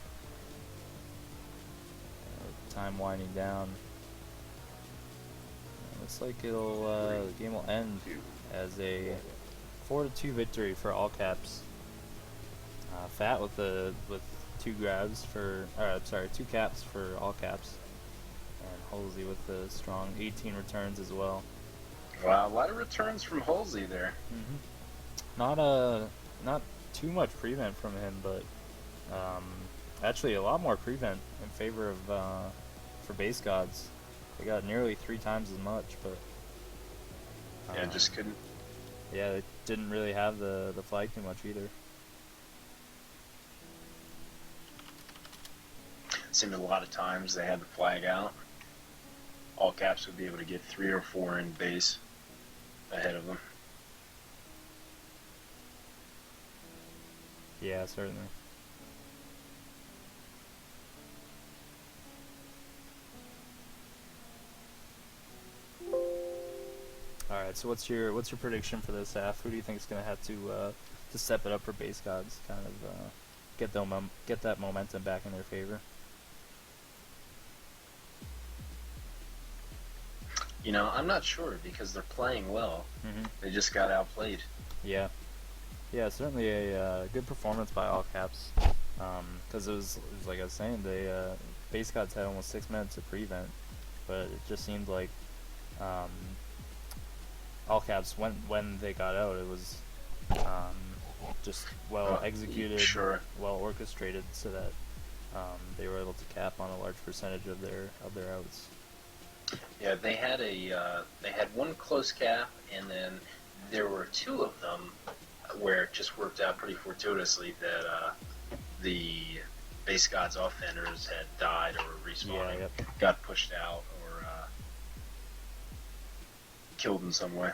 Time winding down. Looks like the game will end as a 4-2 victory for All Caps. Fat with two caps for All Caps, and Halsey with the strong 18 returns as well. Wow, a lot of returns from Halsey there. Not too much prevent from him, but actually a lot more prevent in favor of for Base Gods. They got nearly 3 times as much, but Yeah, just couldn't. yeah, they didn't really have the flag too much either. Seemed a lot of times they had the flag out. All Caps would be able to get 3 or 4 in base ahead of them. Yeah, certainly. All right, so what's your prediction for this half? Who do you think is going to have to step it up for Base Gods, kind of get that momentum back in their favor? You know, I'm not sure because they're playing well. They just got outplayed. Yeah, certainly a good performance by All Caps. Because it was like I was saying, Base Gods had almost 6 minutes of prevent, but it just seemed like All Caps when they got out, it was just well executed, Sure. well orchestrated, so that they were able to cap on a large percentage of their outs. Yeah, they had one close cap, and then there were 2 of them where it just worked out pretty fortuitously that the Base Gods offenders had died or were respawning, Yeah, yep. got pushed out, or killed in some way.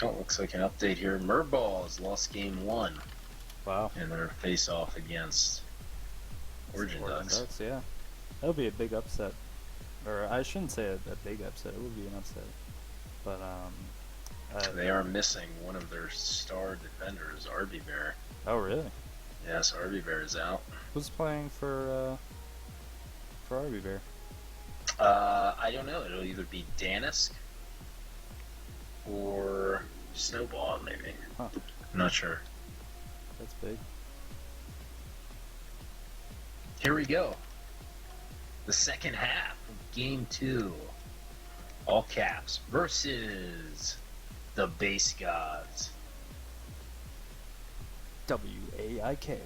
Oh, looks like an update here. Murballs lost game 1 Wow. in their face-off against Origin Ducks. Yeah. That'll be a big upset. Or I shouldn't say a big upset. It would be an upset. But They are missing one of their star defenders, RB Bear. oh really? Yes, RB Bear is out. Who's playing for RB Bear? I don't know. It'll either be Danisk or Snowball, maybe. Huh. I'm not sure. That's big. Here we go. The second half of Game 2. All Caps versus the Base Gods. WAIK.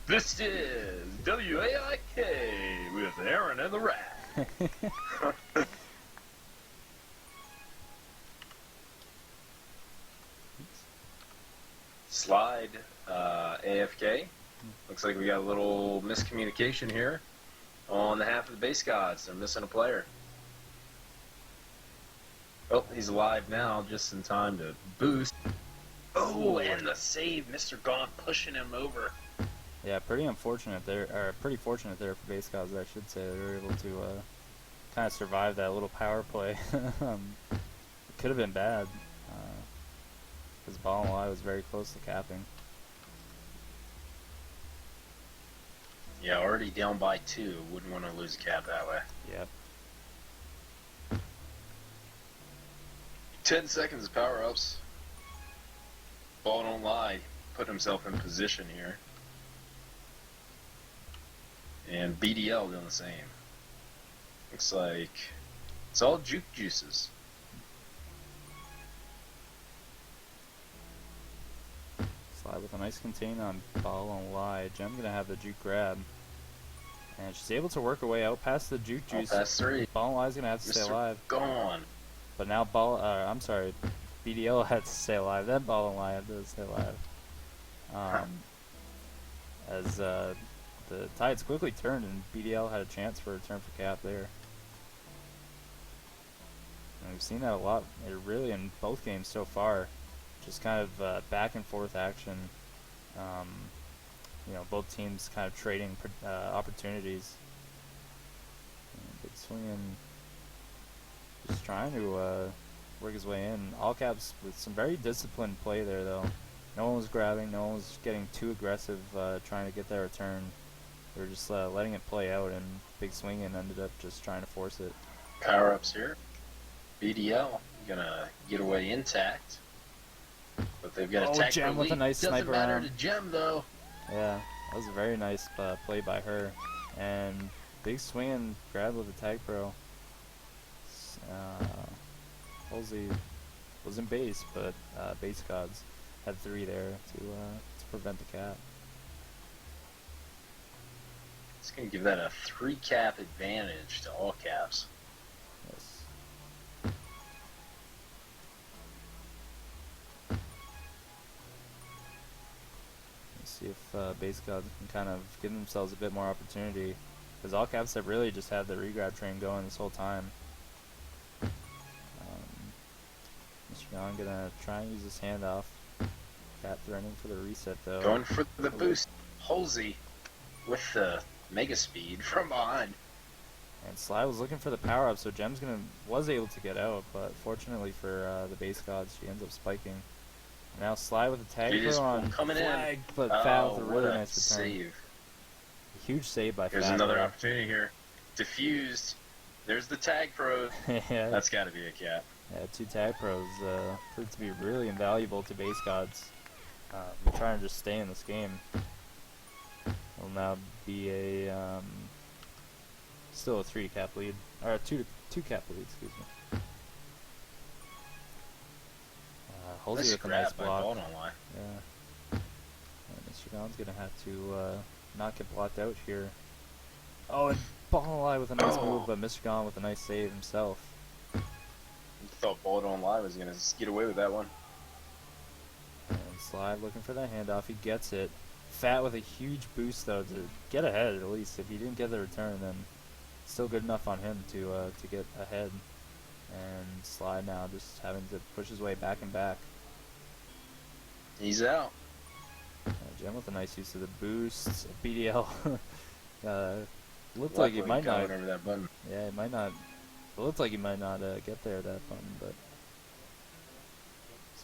This is WAIK with Aaron and the Rat. Slide AFK. Looks like we got a little miscommunication here. On the half of the base gods, they're missing a player. Oh, he's alive now, just in time to boost. Oh, and the save, Mr. Gaunt pushing him over. Yeah, pretty unfortunate there, or pretty fortunate there for base gods, I should say. They were able to kind of survive that little power play. It could have been bad, because Ball and Y was very close to capping. Yeah, already down by 2. Wouldn't want to lose a cap that way. Yep. 10 seconds of power-ups. Ball don't lie. Put himself in position here. And BDL doing the same. Looks like it's all juke juices. Slide with a nice contain on Ball and Y. Gem gonna have the juke grab. And she's able to work her way out past the juke juice. Past 3. Ball and Y's gonna have to stay alive. Gone. But now I'm sorry, BDL had to stay alive. Then Ball and Y had to stay alive. As the tides quickly turned and BDL had a chance for a return for cap there. And we've seen that a lot, really, in both games so far. Just kind of back and forth action. You know, both teams kind of trading opportunities. And Big Swinging just trying to work his way in. All caps with some very disciplined play there, though. No one was grabbing, no one was getting too aggressive trying to get their return. They were just letting it play out, and Big Swinging ended up just trying to force it. Power-ups here. BDL gonna get away intact. But they've got a tag Gem for with a lead. nice Doesn't sniper matter round. to Gem, though. Yeah, that was a very nice play by her. And Big Swinging grabbed with a tag pro. Halsey was in base, but base gods had 3 there to prevent the cap. It's gonna give that a 3 cap advantage to all caps. Yes. Let's see if base gods can kind of give themselves a bit more opportunity, because all caps have really just had the regrab train going this whole time. Mr. Gon gonna try and use his handoff. Cat threatening for the reset though. Going for the boost. Halsey with the mega speed from behind. And Sly was looking for the power up, so Gem's was able to get out, but fortunately for the base gods, she ends up spiking. And now Sly with a tag throw on coming flag, in. but Fat with a really what a nice return. save. A huge save by Fat. Here's another opportunity here. Diffused. There's the tag pro. Yeah. That's got to be a cap. Yeah, 2 tag pros proved to be really invaluable to base gods. Trying to just stay in this game. Will now be a still a 3 cap lead, or a 2 cap lead, excuse me. Halsey with a nice block. Yeah. And Mr. Gon's gonna have to not get blocked out here. Oh, and Ball Lie with a nice move, but Mr. Gon with a nice save himself. Thought Ball Don't Lie was gonna get away with that one. And Slide looking for that handoff. He gets it. Fat with a huge boost though to get ahead at least. If he didn't get the return, then still good enough on him to get ahead. And Slide now just having to push his way back and back. He's out. Gem with a nice use of the boosts. BDL looked like he might not. Over that button. Yeah, it might not. It looked like he might not get there at that button, but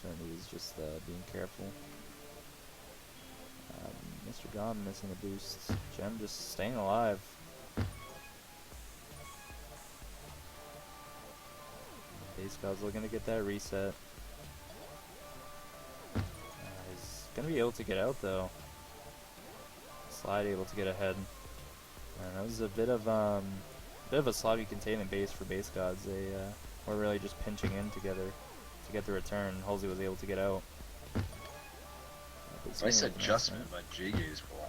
certainly he's just being careful. Mr. Gon missing a boost. Gem just staying alive. Base God's looking to get that reset. He's gonna be able to get out though. Slide able to get ahead. And that was a bit of a sloppy containment base for base gods. They were really just pinching in together to get the return. Halsey was able to get out. Nice adjustment by JJ's ball.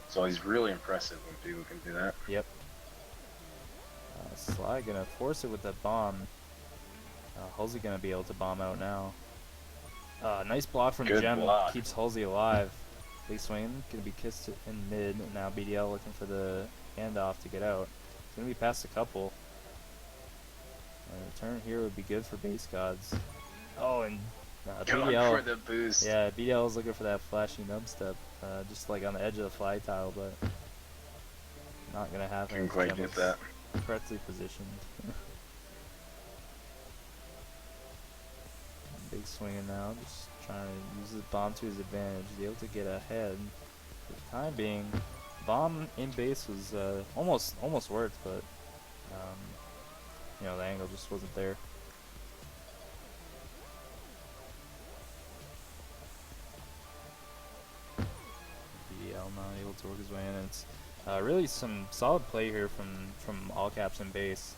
So he's really impressive when people can do that. Yep. Sly gonna force it with that bomb. Halsey gonna be able to bomb out now. Nice block from Good Gem. block. Keeps Halsey alive. Big swing, gonna be kissed in mid, and now BDL looking for the handoff to get out. It's gonna be past a couple. A return here would be good for base gods. Oh, and Going BDL. for the boost. Yeah, BDL is looking for that flashy nub step, just like on the edge of the fly tile, but not gonna happen. Couldn't quite get that. Correctly positioned. Big swinging now, just trying to use his bomb to his advantage, be able to get ahead. For the time being, bomb in base was almost worked, but you know, the angle just wasn't there. BDL not able to work his way in. It's really some solid play here from all caps and base.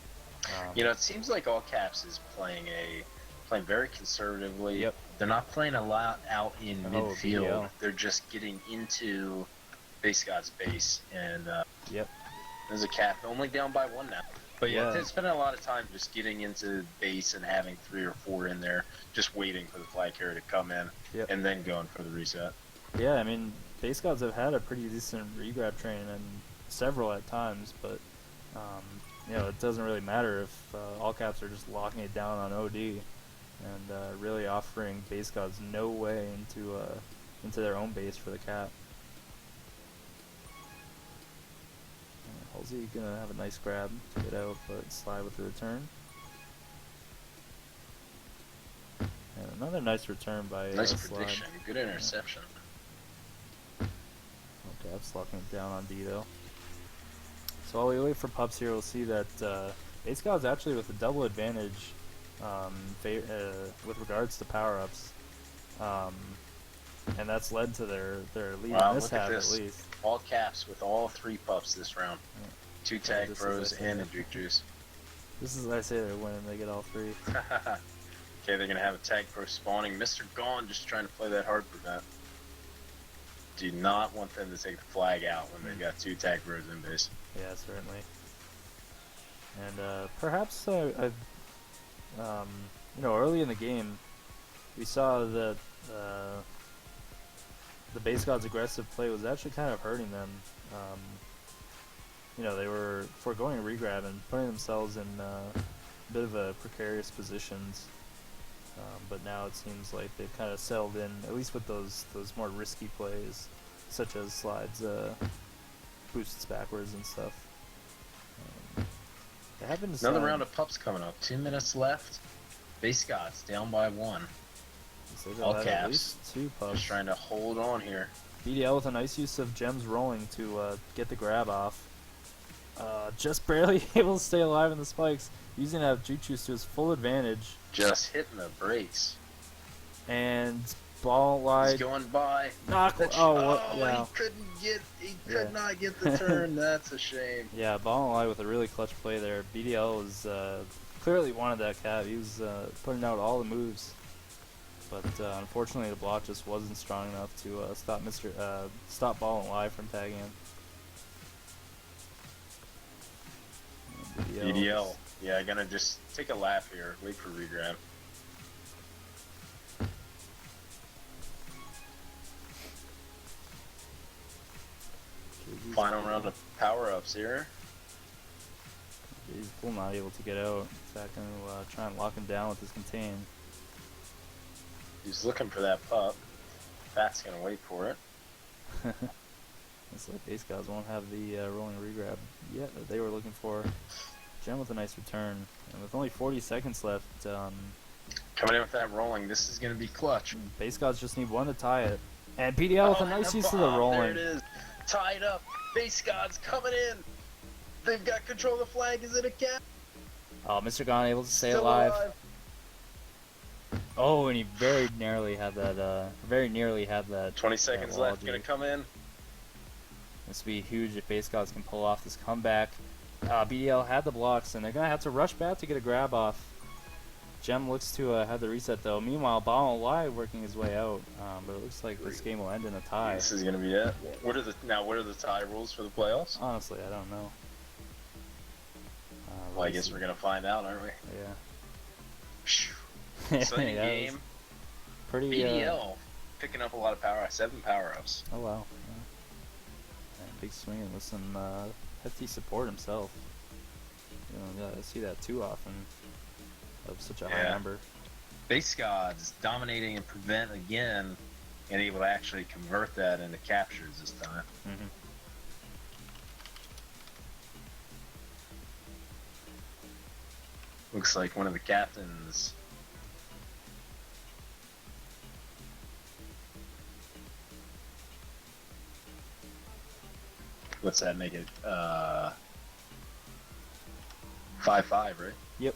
You know, it seems like All Caps is playing very conservatively. Yep. They're not playing a lot out in midfield. BDL. They're just getting into base god's base, and Yep. there's a cap only down by 1 now. But yeah, Yeah. they're spending a lot of time just getting into base and having 3 or 4 in there, just waiting for the flag carrier to come in, Yep. and then going for the reset. Yeah, I mean, base gods have had a pretty decent regrab train and several at times, but you know, it doesn't really matter if all caps are just locking it down on OD and really offering base gods no way into their own base for the cap. Halsey gonna have a nice grab to get out, but slide with the return. And another nice return by Nice slide. prediction, good interception. Okay, I'm locking it down on D though. So while we wait for pups here, we'll see that base god's actually with a double advantage with regards to power-ups. And that's led to their lead Wow, in this look at half this. at least. All caps with all 3 pups this round. Yeah. 2 tag just as bros I said. and a juke juice. This is, I say they're winning, they get all 3. Okay, they're gonna have a tag pro spawning. Mr. Gone just trying to play that hard prevent. Do not want them to take the flag out when they've got 2 tag bros in base. Yeah, certainly. And perhaps, you know, early in the game, we saw that the base god's aggressive play was actually kind of hurting them. You know, they were foregoing a regrab and putting themselves in a bit of a precarious positions. But now it seems like they've kind of settled in, at least with those more risky plays, such as slides, boosts backwards and stuff. It happens. Another round of pups coming up. 2 minutes left. Base gods down by 1. All At caps. least 2 pups. Just trying to hold on here. BDL with a nice use of gems rolling to get the grab off. Just barely able to stay alive in the spikes, using that juke juice to his full advantage. Just hitting the brakes. And ball He's wide. going by. Knock. That's- Yeah. He could not get the turn. That's a shame. Yeah, ball and wide with a really clutch play there. BDL was clearly wanted that cap. He was putting out all the moves, but unfortunately the block just wasn't strong enough to stop ball and wide from tagging him. And BDL. Yeah, gonna just take a lap here. Wait for regrab. Final round of power-ups here. He's still not able to get out. Zach gonna try and lock him down with his contain. He's looking for that pup. Fat's gonna wait for it. Looks like base guys won't have the rolling regrab yet that they were looking for. Gem with a nice return. And with only 40 seconds left, Coming in with that rolling. This is gonna be clutch. base gods just need 1 to tie it. And BDL with a and nice the use of the bomb. rolling. There it is. Tied up. Base gods coming in. They've got control of the flag. Is it a cap? Oh, Mr. Gone able to stay Still alive. Oh, and he very nearly had that. 20 seconds left. wall Gonna juke. come in. This would be huge if base gods can pull off this comeback. BDL had the blocks, and they're gonna have to rush back to get a grab off. Gem looks to have the reset though. Meanwhile, Ball Live working his way out, but it looks like this game will end in a tie. This is gonna be it. What are the tie rules for the playoffs? Honestly, I don't know. Well, I guess we're gonna find out, aren't we? Yeah. Sunny Yeah, it was game. pretty. BDL picking up a lot of power. 7 power-ups. Oh wow. Yeah, big swinging with some hefty support himself. You don't see that too often of such a high number. Base gods dominating and prevent again, and able to actually convert that into captures this time. Mm-hmm. Looks like one of the captains. What's that make it? 5-5, right? Yep.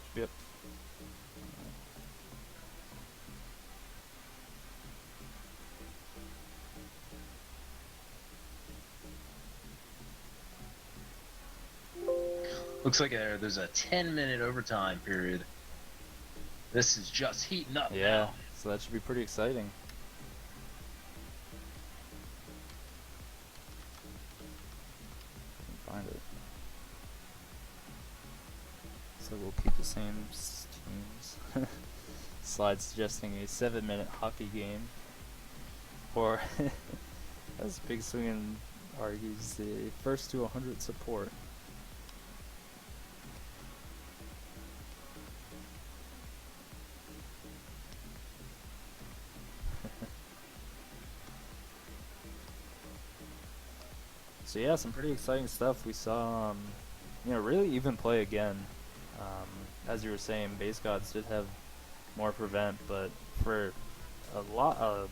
Looks like there's a 10-minute overtime period. This is just heating up Yeah, now. so that should be pretty exciting. Find it. So we'll keep the same teams. Slide suggesting a 7-minute hockey game. Or, as Big Swingin' argues, the first to 100 support. So yeah, some pretty exciting stuff. We saw, really even play again. As you were saying, Base Gods did have more prevent, but for a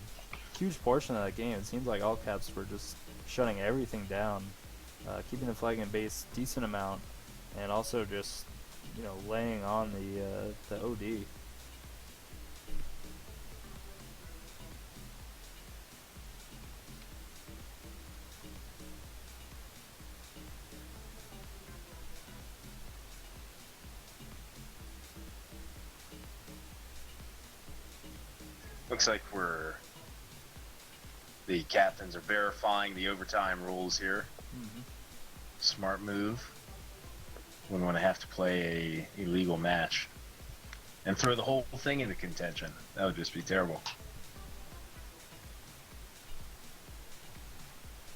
huge portion of that game, it seems like all caps were just shutting everything down, keeping the flag in base decent amount, and also just laying on the OD. Looks like the captains are verifying the overtime rules here. Mm-hmm. Smart move. Wouldn't want to have to play a illegal match and throw the whole thing into contention. That would just be terrible.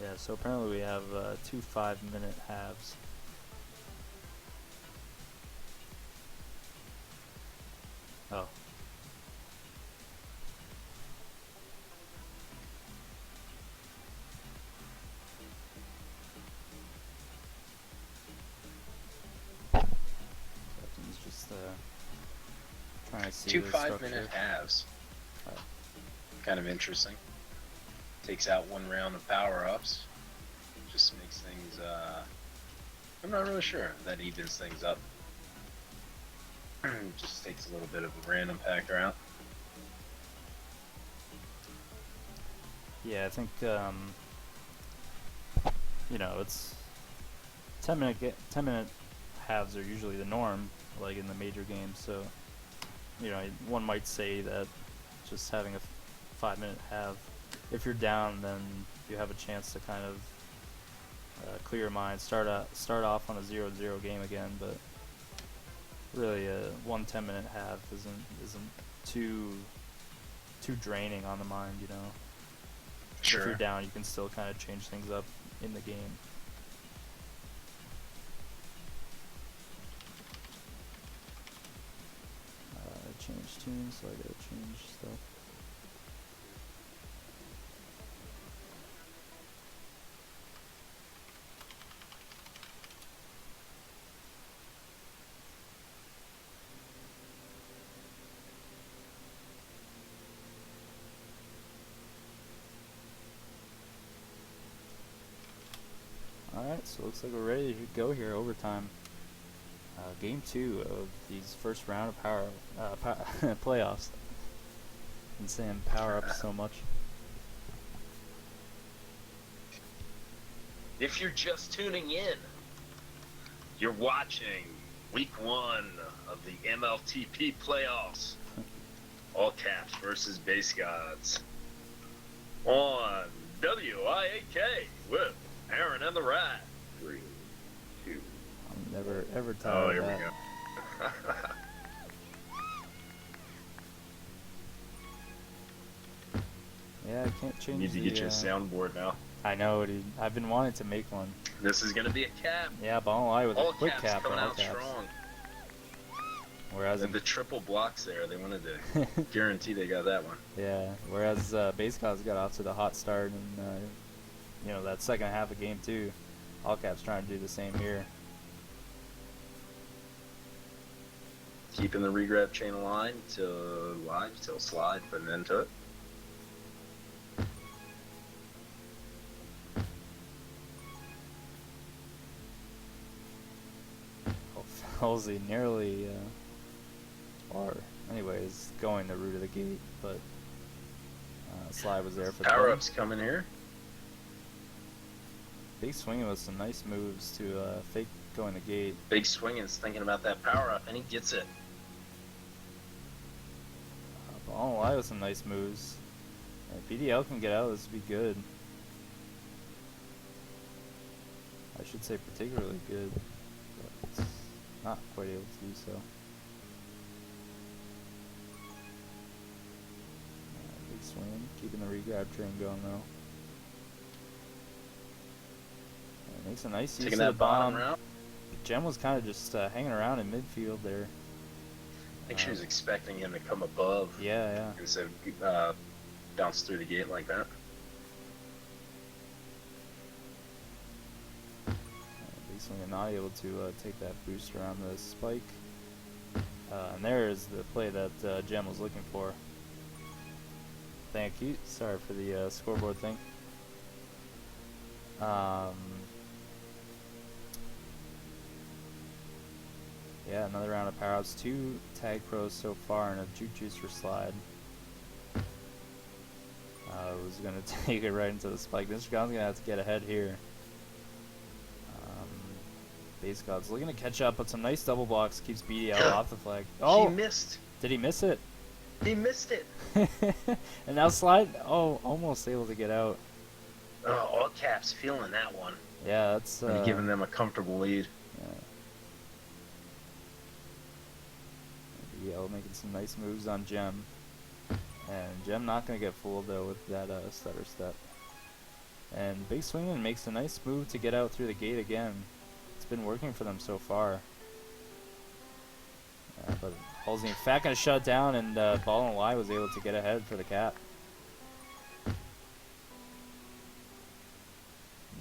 Yeah, so apparently we have 2 5-minute halves. Oh. Captain's just trying to see 2 the 5-minute structure. halves. Kind of interesting. Takes out 1 round of power-ups. Just makes things, I'm not really sure that evens things up. Just takes a little bit of a random factor out. Yeah, I think it's 10-minute halves are usually the norm, like in the major games. So one might say that just having a 5-minute half, if you're down, then you have a chance to kind of clear your mind, start off on a 0-0 game again. But really, one 10-minute half isn't too draining on the mind. Sure. If you're down, you can still kind of change things up in the game. Change tunes, so I gotta change stuff. Alright, so looks like we're ready to go here, overtime. Game 2 of these first round of playoffs. Been saying power ups so much. If you're just tuning in, you're watching week 1 of the MLTP playoffs. All caps versus Base Gods. On WIAK with Aaron and the Rat. 3, 2. I'm never ever tired of that. Oh, here we go. Yeah, I can't change Need to the, get you a soundboard now. I know, dude. I've been wanting to make one. This is gonna be a cap. Yeah, Ball and Lie with a All quick caps cap for coming all out caps. strong. Whereas The triple blocks there, they wanted to guarantee they got that one. yeah, whereas base gods got off to the hot start, and you know, that second half of game 2, all caps trying to do the same here. Keeping the regrab chain aligned till live, till slide, put an end to it. Halsey nearly, or anyways, going the route of the gate, but slide was there for the Power play. ups coming here. Big swinging with some nice moves to fake going the gate. Big swinging's thinking about that power up, and he gets it. Ball and Lie with some nice moves. If PDL can get out, this would be good. I should say particularly good, but it's not quite able to do so. Big swing, keeping the regrab train going though. Makes a nice use Taking of the that bottom bomb. route. Gem was kind of just hanging around in midfield there. I think she was expecting him to come above. Yeah, yeah. Instead of bounce through the gate like that. Big swing not able to take that boost around the spike. And there is the play that Gem was looking for. Thank you. Sorry for the scoreboard thing. Yeah, another round of power ups. 2 tag pros so far and a juke juice for slide. Was gonna take it right into the spike. Mr. God's gonna have to get ahead here. Base God's looking to catch up, but some nice double blocks keeps BDL off the flag. Oh, He missed. did he miss it? He missed it. And now slide. Oh, almost able to get out. Oh, all caps feeling that one. Yeah, that's Giving them a comfortable lead. Yeah. BDL making some nice moves on Gem. And Gem not going to get fooled though with that stutter step. And Big Swingin' makes a nice move to get out through the gate again. It's been working for them so far. But Halsey in fact going to shut it down, and Ball and Lie was able to get ahead for the cap.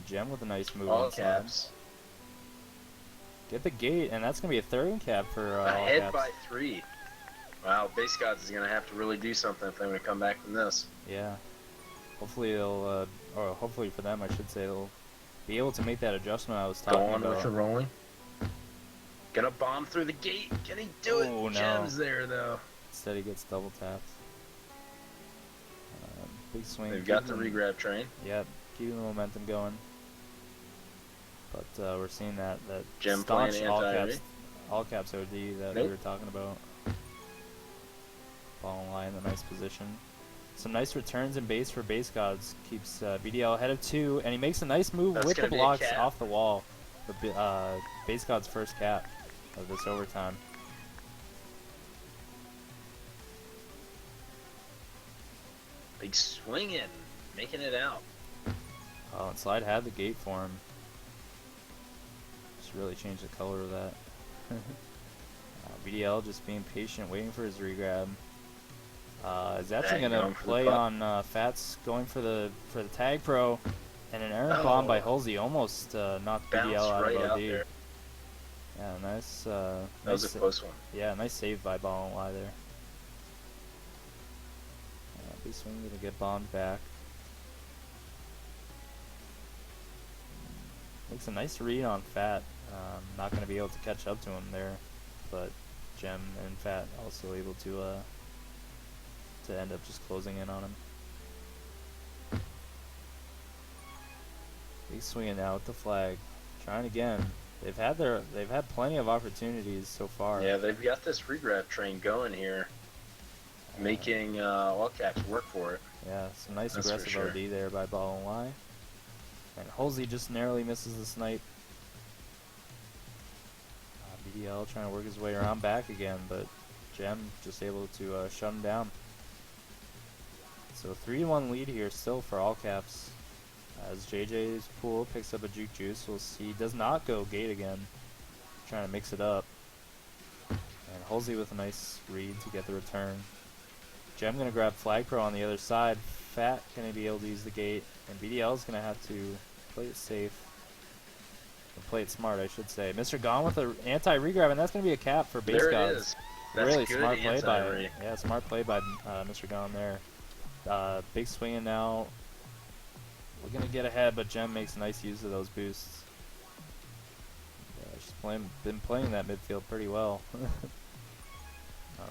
Gem with a nice move All on slide. caps. Get the gate, and that's going to be a third cap for all Ahead caps. by 3. Wow, Base Gods is going to have to really do something if they want to come back from this. Yeah. Hopefully they'll, or hopefully for them, I should say, they'll be able to make that adjustment I was talking Going about. with the rolling. Gonna bomb through the gate. Can he do it? Oh, no. Gem's there, though. Instead he gets double tapped. Big swing. They've got the keeping regrab train. Yep, keeping the momentum going. But we're seeing that Gem staunch playing all caps OD that we were talking about. Ball and Lie in the nice position. Some nice returns in base for Base Gods. Keeps BDL ahead of 2, and he makes a nice move That's with the gonna be a blocks cap. off the wall. The Base Gods' first cap of this overtime. Big swinging, making it out. Oh, and Slide had the gate for him. Just really changed the color of that. BDL just being patient, waiting for his regrab. Is actually Dang, gonna going for the play puck. on Fats, going for the tag pro, and an errant bomb by Halsey almost knocked Bounce BDL out right of out OD. there. Yeah, nice. That was a close one. Yeah, nice save by Ball and Lie there. Big swing gonna get bombed back. Makes a nice read on Fat. Not gonna be able to catch up to him there, but Gem and Fat also able to end up just closing in on him. Big swinging now with the flag, trying again. They've had plenty of opportunities so far. Yeah, they've got this regrab train going here, making all caps work for it. Yeah, some nice That's for aggressive sure. OD there by Ball and Lie. And Halsey just narrowly misses the snipe. BDL trying to work his way around back again, but Gem just able to shut him down. So 3-1 lead here still for all caps. As JJ's pool picks up a juke juice, we'll see. Does not go gate again. Trying to mix it up. And Halsey with a nice read to get the return. Gem gonna grab Flag Pro on the other side. Fat gonna be able to use the gate, and BDL is gonna have to play it safe. Or play it smart, I should say. Mr. Gone with an anti-regrab, and that's gonna be a cap for base There it gods. is. That's Really good smart play by anti-re. yeah, smart play by Mr. Gone there. Big swinging now. We're gonna get ahead, but Gem makes nice use of those boosts. Yeah, she's been playing that midfield pretty well.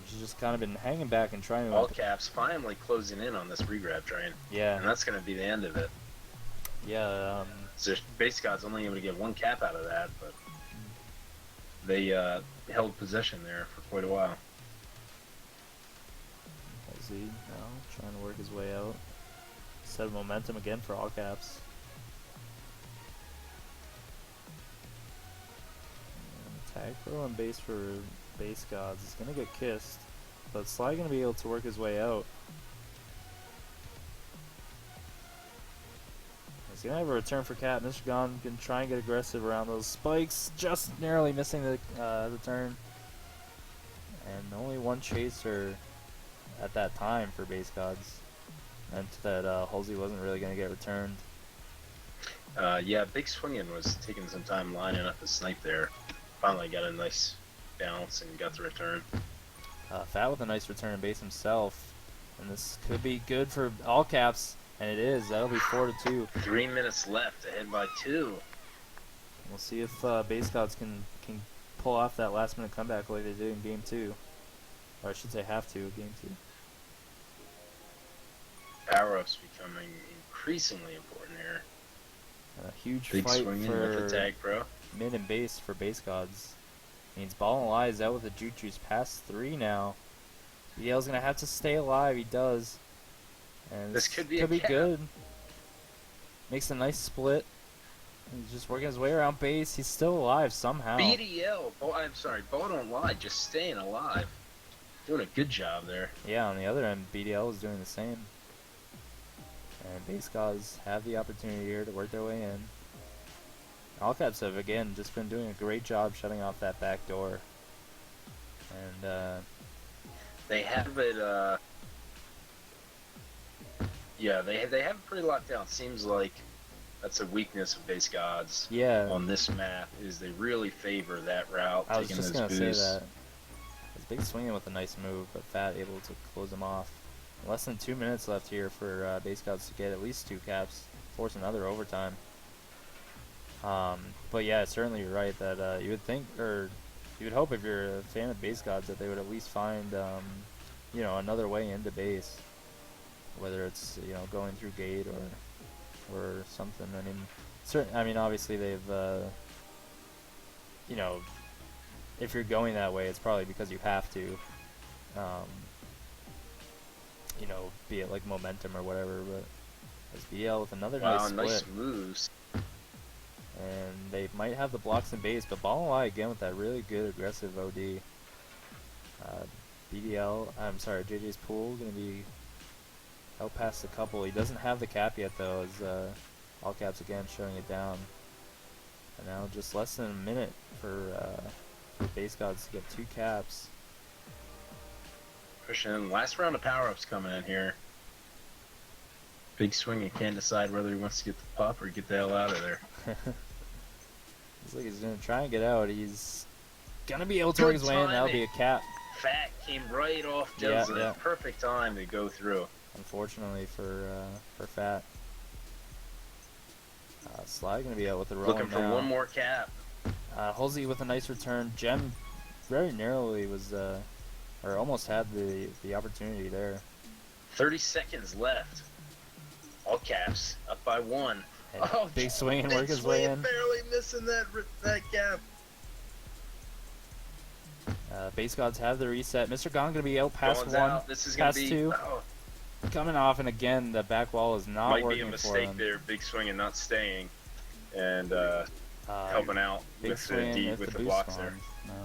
She's just kind of been hanging back and trying to. All caps finally closing in on this regrab train. Yeah. And that's going to be the end of it. Yeah. So base god's only able to get one cap out of that, but they held possession there for quite a while. Halsey now trying to work his way out. Set of momentum again for all caps. And tag pro and base for base gods is gonna get kissed, but Sly gonna be able to work his way out. He's gonna have a return for Cat. Mr. Gone can try and get aggressive around those spikes, just narrowly missing the return. And only one chaser at that time for base gods, meant that Halsey wasn't really gonna get returned. Yeah, Big Swingin' was taking some time lining up the snipe there. Finally got a nice bounce and got the return. Fat with a nice return base himself, and this could be good for all caps, and it is. That'll be 4-2. 3 minutes left, ahead by 2. We'll see if base gods can pull off that last minute comeback like they did in game 2, or I should say have to game 2. Power-ups becoming increasingly important here. A huge Big fight Swingin' for with the tag pro. mid and base for base gods. Means Ball and Lie is out with the juke juice past 3 now. BL's gonna have to stay alive. He does. And This could be a cap. good. Makes a nice split. He's just working his way around base. He's still alive somehow. BDL, I'm sorry, Ball Don't Lie, just staying alive. Doing a good job there. Yeah, on the other end, BDL is doing the same. And base gods have the opportunity here to work their way in. All caps have again just been doing a great job shutting off that back door. And They have it, yeah, they have it pretty locked down. Seems like that's a weakness of base gods yeah, on this map, is they really favor that route, I was taking just those gonna say boosts. that. It's Big swinging with a nice move, but Fat able to close him off. Less than 2 minutes left here for base gods to get at least 2 caps, force another overtime. But yeah, certainly you're right that you would think, or you would hope if you're a fan of base gods, that they would at least find, you know, another way into base, whether it's, you know, going through gate or something. I mean, obviously they've, you know, if you're going that way, it's probably because you have to, you know, be it like momentum or whatever. But as BL with another Wow, nice split. nice moves. And they might have the blocks in base, but Ball and Lie again with that really good aggressive OD. JJ's pool gonna be out past a couple. He doesn't have the cap yet though, as all caps again shutting it down. And now just less than a minute for base gods to get 2 caps. Pushing in. Last round of power-ups coming in here. Big swing and can't decide whether he wants to get the pop or get the hell out of there. Looks like he's gonna try and get out. He's gonna be able to work his way in. That'll be a cap. Fat came right off Yeah, Joseph. yeah. Perfect time to go through. Unfortunately for Fat. Sly gonna be out with the rolling Looking for now. one more cap. Halsey with a nice return. Gem very narrowly was, or almost had the opportunity there. 30 seconds left. All caps. Up by 1. And big swing and Big work his way swing, in. barely missing that cap. Base gods have the reset. Mr. Gone gonna be out past Gone's 1, out. This is gonna past be 2. Coming off, and again the back wall is not might be a working for mistake him. there. Big swing and not staying, and helping out Big with the swing D if with the boost blocks there. spawns.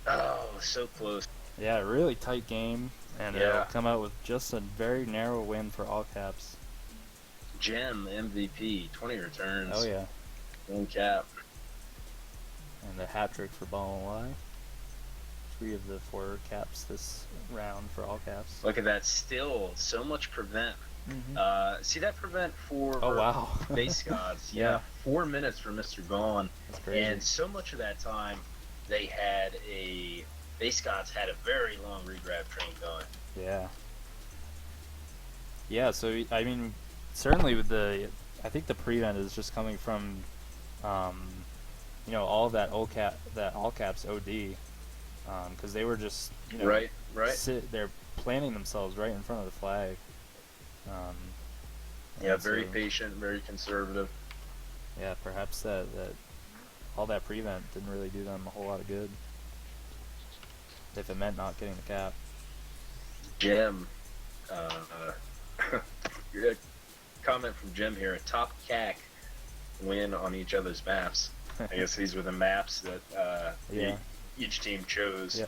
No. Oh, so close. Yeah, really tight game. And it'll Yeah. come out with just a very narrow win for all caps. Gem MVP, 20 returns. Oh yeah. One cap. And a hat trick for Ball and Y. 3 of the 4 caps this round for all caps. Look at that. Still so much prevent. See that prevent for Oh wow. base gods. Yeah. 4 minutes for Mr. Gone. That's crazy. And so much of that time, base gods had a very long regrab train going. Yeah. Yeah, so I mean, certainly with I think the prevent is just coming from, all of that all caps OD, because they were just, Right. they're planting themselves right in front of the flag. Very patient, very conservative. Yeah, perhaps that all that prevent didn't really do them a whole lot of good, if it meant not getting the cap. Gem. Comment from Jim here. A top CAC win on each other's maps. I guess these were the maps that each team chose. Yeah.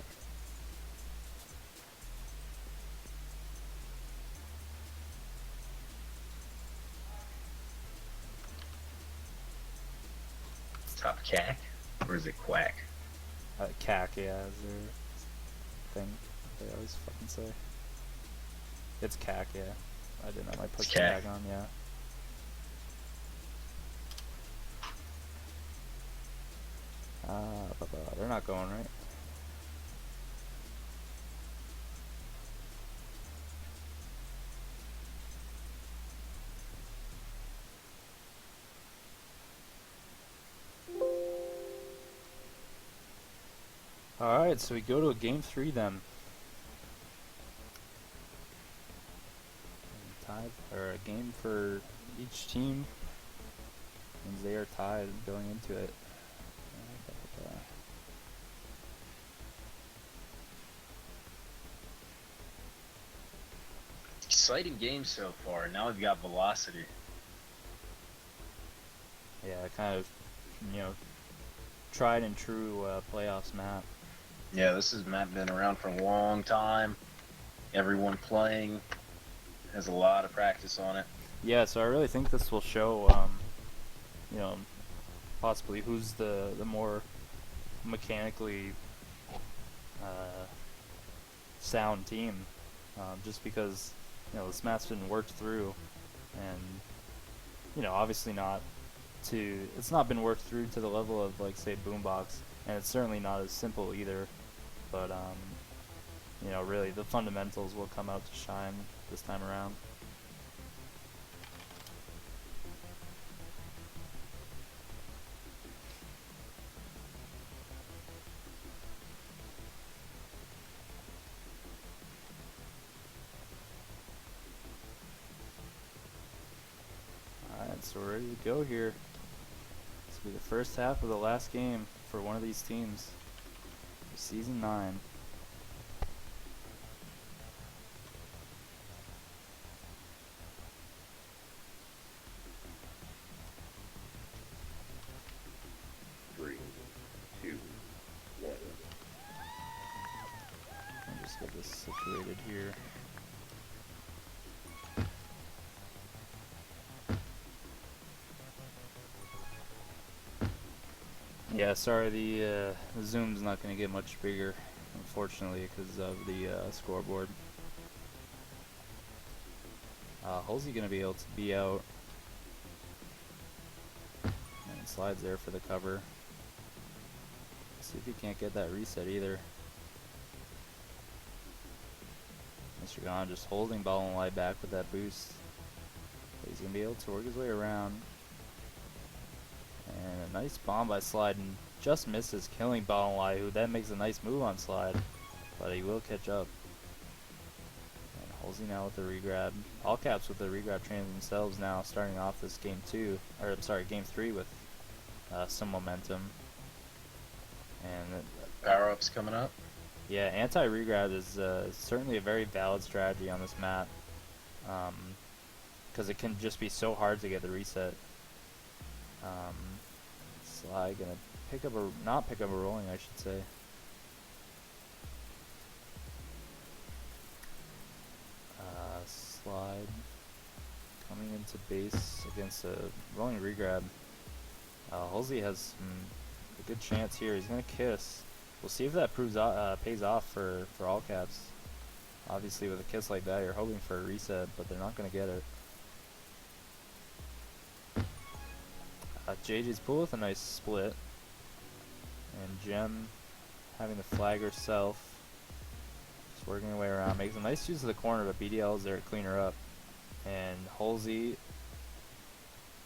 Top CAC? Or is it Quack? CAC, yeah, is their thing they always fucking say. It's CAC, yeah. I didn't know. I put CAC on, yeah. They're not going right. Alright, so we go to a game 3 then. Tied, or a game for each team means they are tied going into it. Exciting game so far. Now we've got velocity. Yeah, kind of, tried and true playoffs map. Yeah, this has been around for a long time. Everyone playing has a lot of practice on it. Yeah, so I really think this will show, possibly who's the more mechanically sound team, just because this map's been worked through, and obviously it's not been worked through to the level of, like, say, Boombox, and it's certainly not as simple either, but really the fundamentals will come out to shine this time around. Alright, so we're ready to go here. This will be the first half of the last game for one of these teams. Season 9. I'll just get this situated here. Yeah, sorry, the zoom's not going to get much bigger, unfortunately, because of the scoreboard. Halsey going to be able to be out. And slides there for the cover. See if he can't get that reset either. Mr. Gon just holding Ball and Light back with that boost. But he's going to be able to work his way around. And a nice bomb by Slide, and just misses, killing Ball and Light, who then makes a nice move on Slide. But he will catch up. And Halsey now with the regrab. All caps with the regrab trains themselves now, starting off this game 2, or I'm sorry, game 3 with some momentum. And Power-ups coming up. yeah, anti-regrab is certainly a very valid strategy on this map, because it can just be so hard to get the reset. Sly gonna not pick up a rolling, I should say. slide. Coming into base against a rolling regrab. Halsey has a good chance here. He's gonna kiss. We'll see if that pays off for all caps. Obviously, with a kiss like that, you're hoping for a reset, but they're not gonna get it. JJ's pull with a nice split, and Gem having the flag herself. Just working her way around, makes a nice use of the corner, but BDL is there to clean her up. And Halsey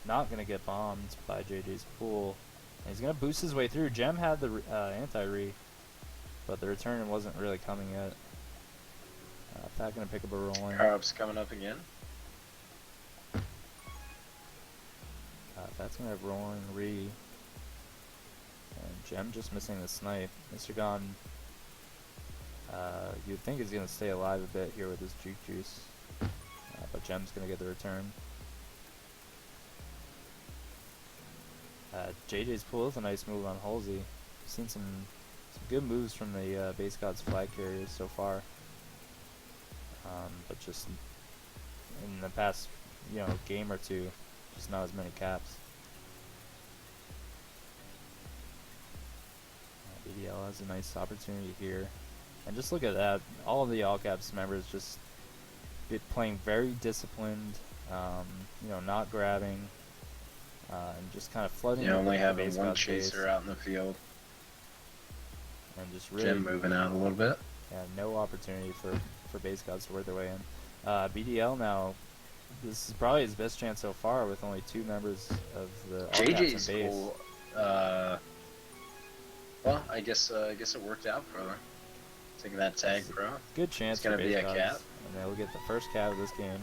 not gonna get bombed by JJ's pool. And he's gonna boost his way through. Gem had the anti-re, but the return wasn't really coming yet. Pat gonna pick up a rolling. Power-up's coming up again. Pat's gonna have rolling re. And Gem just missing the snipe. Mr. Gon, you'd think he's gonna stay alive a bit here with his juke juice. But Gem's gonna get the return. JJ's pull with a nice move on Halsey. We've seen some good moves from the base gods flag carriers so far. But just in the past, game or two, just not as many caps. BDL has a nice opportunity here. And just look at that. All of the all caps members just playing very disciplined, not grabbing, and just kind of flooding. Only the having base one god's chaser base, out in the field. and just really Gem moving out a little bit. no opportunity for base gods to work their way in. BDL now, this is probably his best chance so far with only 2 members of the all caps JJ's in base. cool. Well, I guess it worked out for her. Taking that tag, bro. Good chance It's gonna for be base a gods, cap. and they'll get the first cap of this game.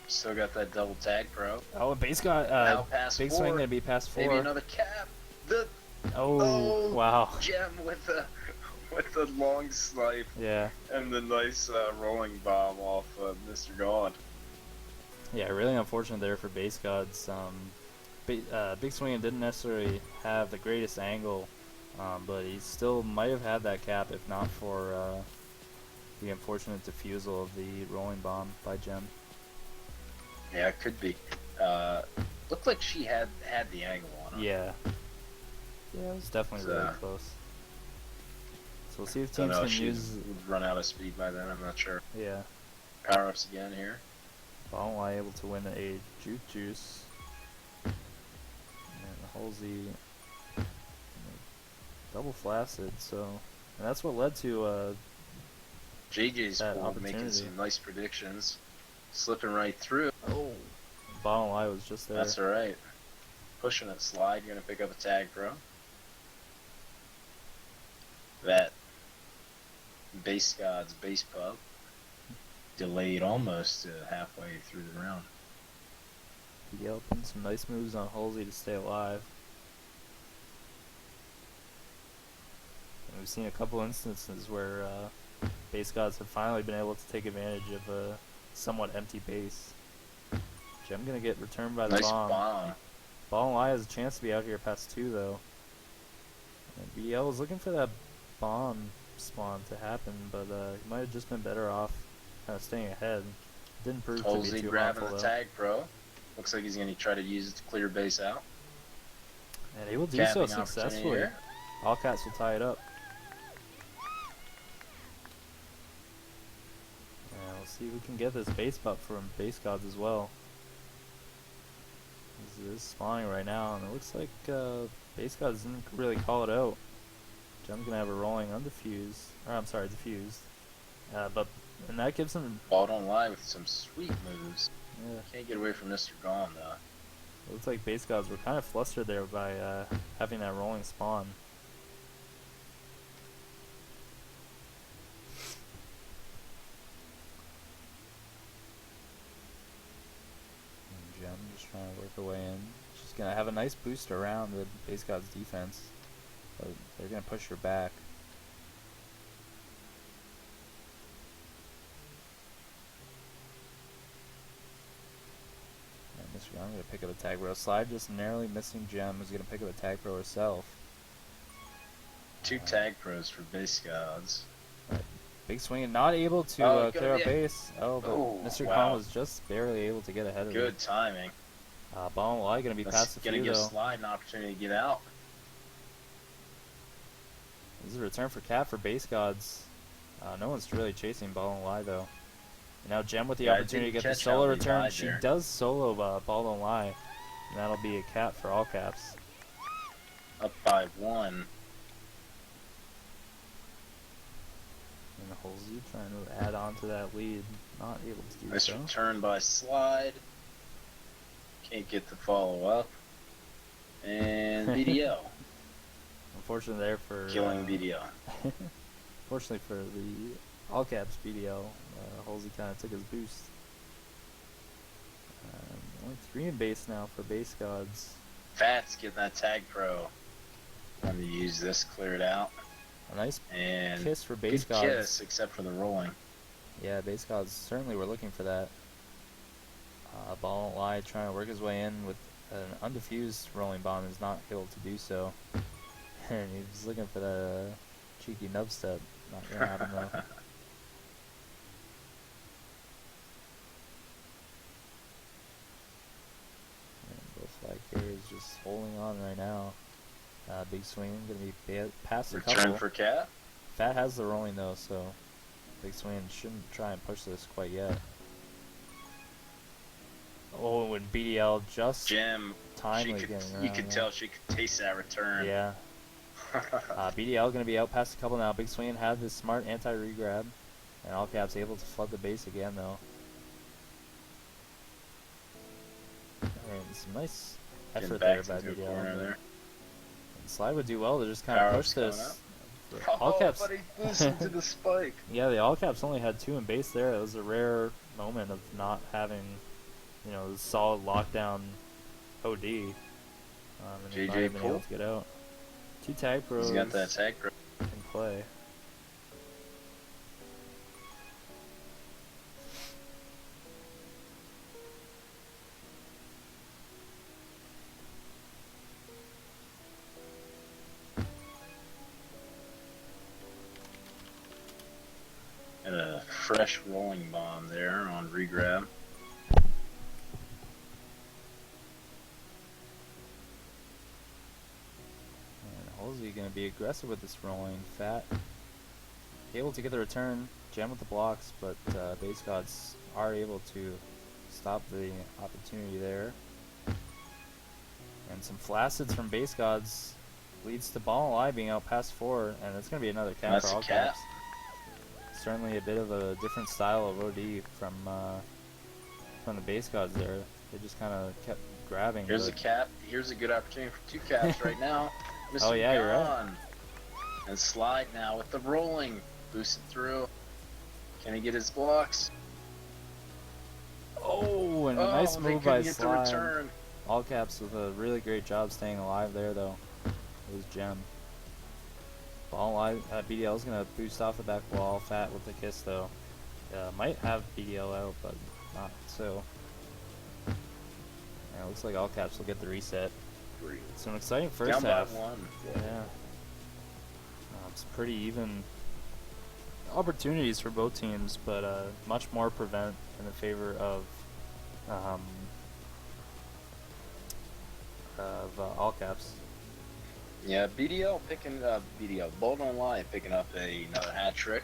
Still got that double tag, bro. Oh, base god, Now past big 4. swing gonna be past 4. Maybe another cap. Oh, wow. Gem with the long snipe Yeah. and the nice rolling bomb off Mr. God. Yeah, really unfortunate there for base gods. Big Swing didn't necessarily have the greatest angle, but he still might have had that cap if not for the unfortunate defusal of the rolling bomb by Gem. Yeah, it could be. Looked like she had the angle on her. Yeah. Yeah, it was definitely So, really close. So we'll see if Don't teams know can if she use. would run out of speed by then. I'm not sure. Yeah. Power ups again here. Ballonly able to win a juke juice. And Halsey double flaccid, so and that's what led to JJ's that cool, making opportunity. some nice predictions, slipping right through. Oh, Ballonly was just there. That's alright. Pushing it slide. You're gonna pick up a tag, bro. That base god's base pub delayed almost halfway through the round. Yelping some nice moves on Halsey to stay alive. And we've seen a couple instances where base gods have finally been able to take advantage of a somewhat empty base. Gem gonna get returned by the Nice bomb. bomb. Ballonly has a chance to be out here past 2 though. And BL was looking for that bomb spawn to happen, but he might have just been better off kind of staying ahead. Didn't prove to be Halsey too grabbing harmful the though. tag, bro. Looks like he's gonna try to use it to clear base out. And he will do Capping so opportunity successfully. here. All cats will tie it up. Yeah, we'll see if we can get this base buff from base gods as well. This is spawning right now, and it looks like base gods didn't really call it out. Gem's gonna have a rolling undefused, or I'm sorry, diffused. And that gives him. Ball don't lie with some sweet moves. Yeah, Can't get away from Mr. Gone though. it looks like base gods were kind of flustered there by having that rolling spawn. And Gem just trying to work her way in. She's gonna have a nice boost around the base god's defense, but they're gonna push her back. Mr. Young gonna pick up a tag pro. Slide just narrowly missing Gem is gonna pick up a tag pro herself. 2 tag pros for base gods. Big swing and not able to clear out base. Oh, but Mr. Khan was just barely able to get ahead of it. Good timing. Ball and Y going to be past the few, Gonna give though. Slide an opportunity to get out. This is a return for Cat for base gods. No one's really chasing Ball and Y, though. And now Gem with the opportunity to get the solo return. She does solo Ball and Y. And that'll be a Cat for all caps. Up by 1. And Halsey trying to add on to that lead. Not able to do Nice so. return by Slide. Can't get the follow up. And BDO. Unfortunately there for... Killing BDO. Fortunately for the all caps BDL, Halsey kind of took his boost. Only 3 in base now for base gods. Fat's getting that tag pro. Let me use this, clear it out. A nice And kiss for base good gods. kiss, except for the rolling. Yeah, base gods certainly were looking for that. Ball won't lie, trying to work his way in with an undiffused rolling bomb, is not able to do so. And he's looking for the cheeky nub step. Not gonna happen though. And both flag carriers just holding on right now. Big swing, gonna be past the couple. Return for Cat. Fat has the rolling though, so Big swing shouldn't try and push this quite yet. Oh, when BDL just Gem, timely getting around. you could tell she could taste that return. Yeah. BDL going to be out past a couple now. Big swing had this smart anti-regrab. And all caps able to flood the base again, though. And some nice effort there by BDL. There. And Slide would do well to just kind of push this. All caps. But he boosted to the spike. Yeah, the all caps only had 2 in base there. It was a rare moment of not having, you know, the solid lockdown OD. And JJ not even able to get out. 2 tag pros. He's got that tag pro in play. and a fresh rolling bomb there on regrab. Halsey going to be aggressive with this rolling. Fat able to get the return, Gem with the blocks, but base gods are able to stop the opportunity there. And some flacids from base gods leads to Ball and Lie being out past 4, and it's going to be another cap for all caps. Certainly a bit of a different style of OD from the base gods there. They just kind of kept grabbing. Here's a cap. Here's a good opportunity for 2 caps right now. Mr. Oh yeah, you're right. And Slide now with the rolling. Boosted through. Can he get his blocks? Oh, and a nice move by get Slide. the return. All caps with a really great job staying alive there, though. It was Gem. Ball alive. BDL's going to boost off the back wall. Fat with the kiss, though. Might have BDL out, but not so. Yeah, looks like all caps will get the reset. So an exciting first Down half. by 1. Yeah. It's pretty even opportunities for both teams, but much more prevent in the favor of all caps. Yeah, BDL picking up Bold Online picking up another hat trick.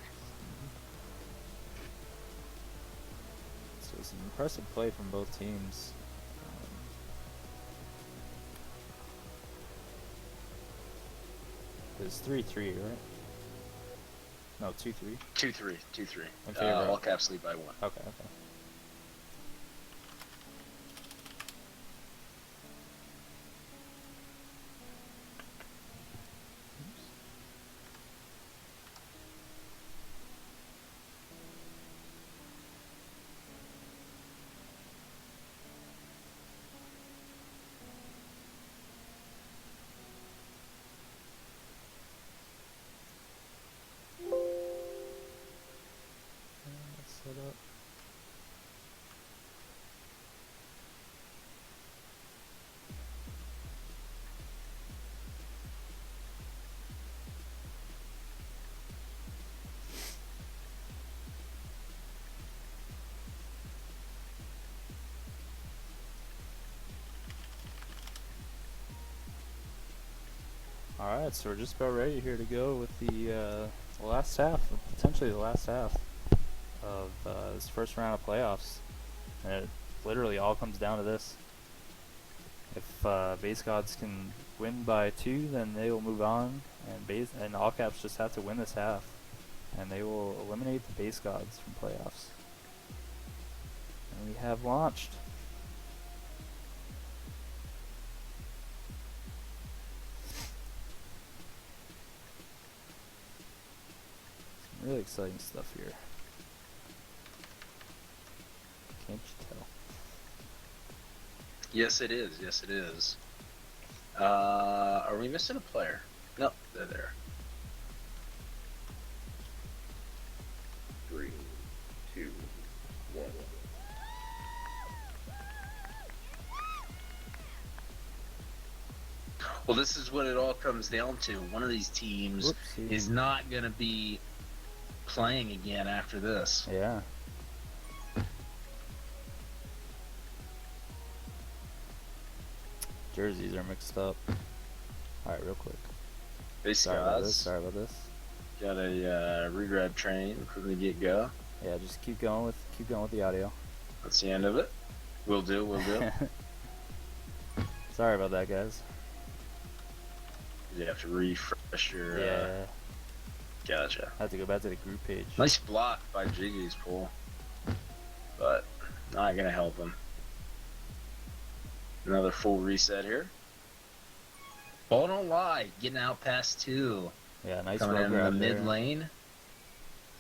So some impressive play from both teams. It's 3-3, right? No, 2-3. 2-3. All caps lead by 1. Okay. Set up. Alright, so we're just about ready here to go with the last half, potentially the last half of this first round of playoffs. And it literally all comes down to this. If Base Gods can win by 2, then they will move on, and All Caps just have to win this half, and they will eliminate the Base Gods from playoffs. And we have launched. Some really exciting stuff here. Can't you tell? Yes, it is. Yes, it is. Are we missing a player? No, they're there. 3, 2, 1. Well, this is what it all comes down to. One of these teams Whoopsie. is not going to be playing again after this. Yeah. Jerseys are mixed up. Alright, real quick. Basically, Sorry about this. got a regrab train from the get-go. Yeah, just keep going with the audio. That's the end of it. Will do. Sorry about that, guys. You have to refresh your. Yeah, Gotcha. I have to go back to the group page. Nice block by Jiggy's pull, but not gonna help him. Another full reset here. Ball don't lie. Getting out past 2. Yeah, nice Coming road in the grab mid there. lane.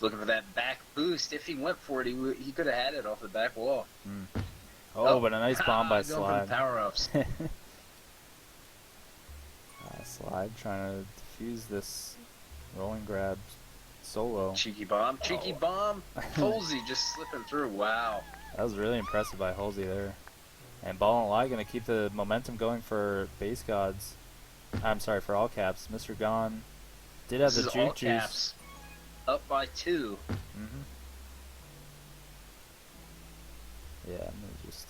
Looking for that back boost. If he went for it, he could have had it off the back wall. Oh, but a nice bomb by going for the Slide. power ups. Slide trying to defuse this rolling grab solo. Cheeky bomb. Halsey just slipping through. Wow. That was really impressive by Halsey there. And Ball and Lie going to keep the momentum going for Base Gods. I'm sorry, for All Caps. Mr. Gone did have This the is All juke juice. Caps. Up by 2. Yeah, I'm gonna just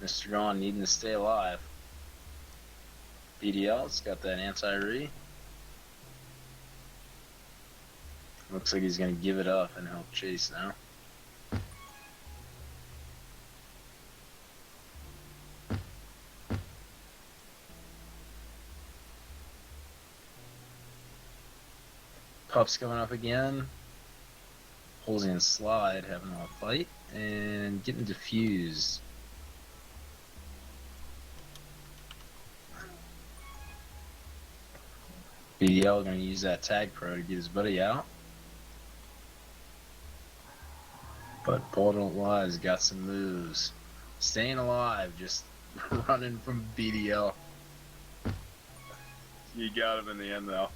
Mr. Gone needing to stay alive. BDL's got that anti-re. Looks like he's going to give it up and help chase now. Puff's coming up again. Halsey and Slide having a fight and getting diffused. BDL going to use that tag pro to get his buddy out. But Paul Don't Lie's got some moves. Staying alive, just running from BDL. You got him in the end, though.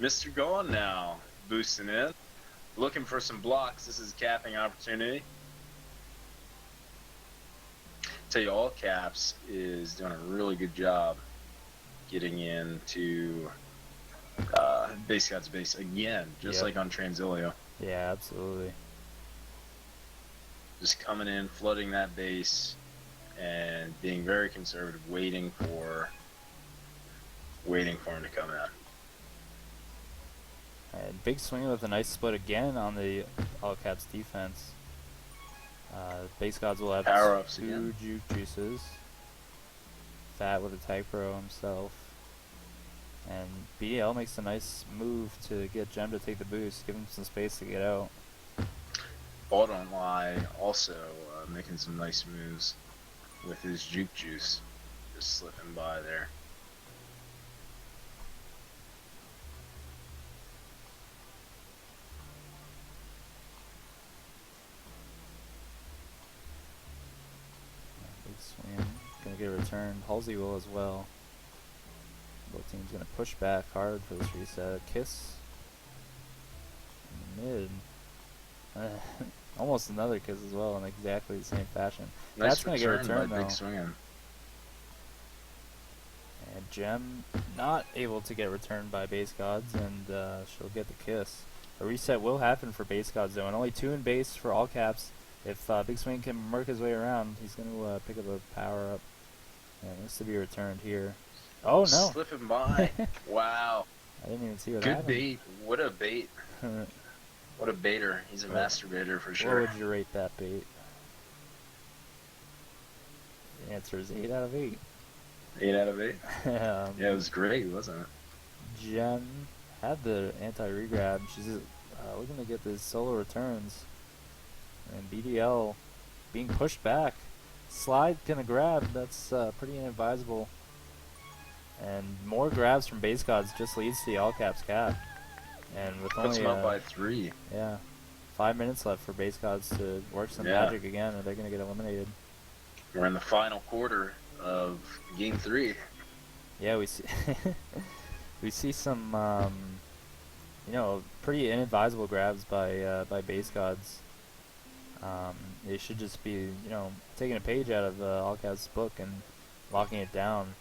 Mr. Gone now, boosting in. Looking for some blocks. This is a capping opportunity. Tell you, All Caps is doing a really good job getting into Base God's base again, just like on Transilio. yeah, absolutely. Just coming in, flooding that base, and being very conservative, waiting for him to come in. And big swing with a nice split again on the All Caps defense. Base Gods will have Power-ups 2 again. juke juices. Fat with a tag pro himself. And BDL makes a nice move to get Gem to take the boost, give him some space to get out. Ball Don't Lie also making some nice moves with his juke juice. Just slipping by there. Big swing. Gonna get a return. Halsey will as well. Both teams gonna push back hard for this reset. Kiss. In the mid. Almost another kiss as well in exactly the same fashion. Nice That's gonna get return returned by though. Big Swingin'. And Gem not able to get returned by Base Gods, and she'll get the kiss. A reset will happen for Base Gods though, and only 2 in base for All Caps. If Big Swing can work his way around, he's going to pick up a power up. And this to be returned here. Oh, no. Slipping by. Wow. I didn't even see what Good happened. bait. What a bait. What a baiter. He's a masturbator for sure. What would you rate that bait? The answer is 8 out of 8. 8 out of 8? Yeah, it was great, wasn't it? Jen had the anti-regrab. She's looking to get the solo returns. And BDL being pushed back. Slide gonna grab. That's pretty inadvisable. And more grabs from base gods just leads to the all caps cap. And with Puts only him up by 3. yeah, 5 minutes left for base gods to work some magic again, or they're gonna get eliminated. We're in the final quarter of game 3. Yeah, we see we see some you know, pretty inadvisable grabs by base gods. They should just be, you know, taking a page out of all caps book and locking it down.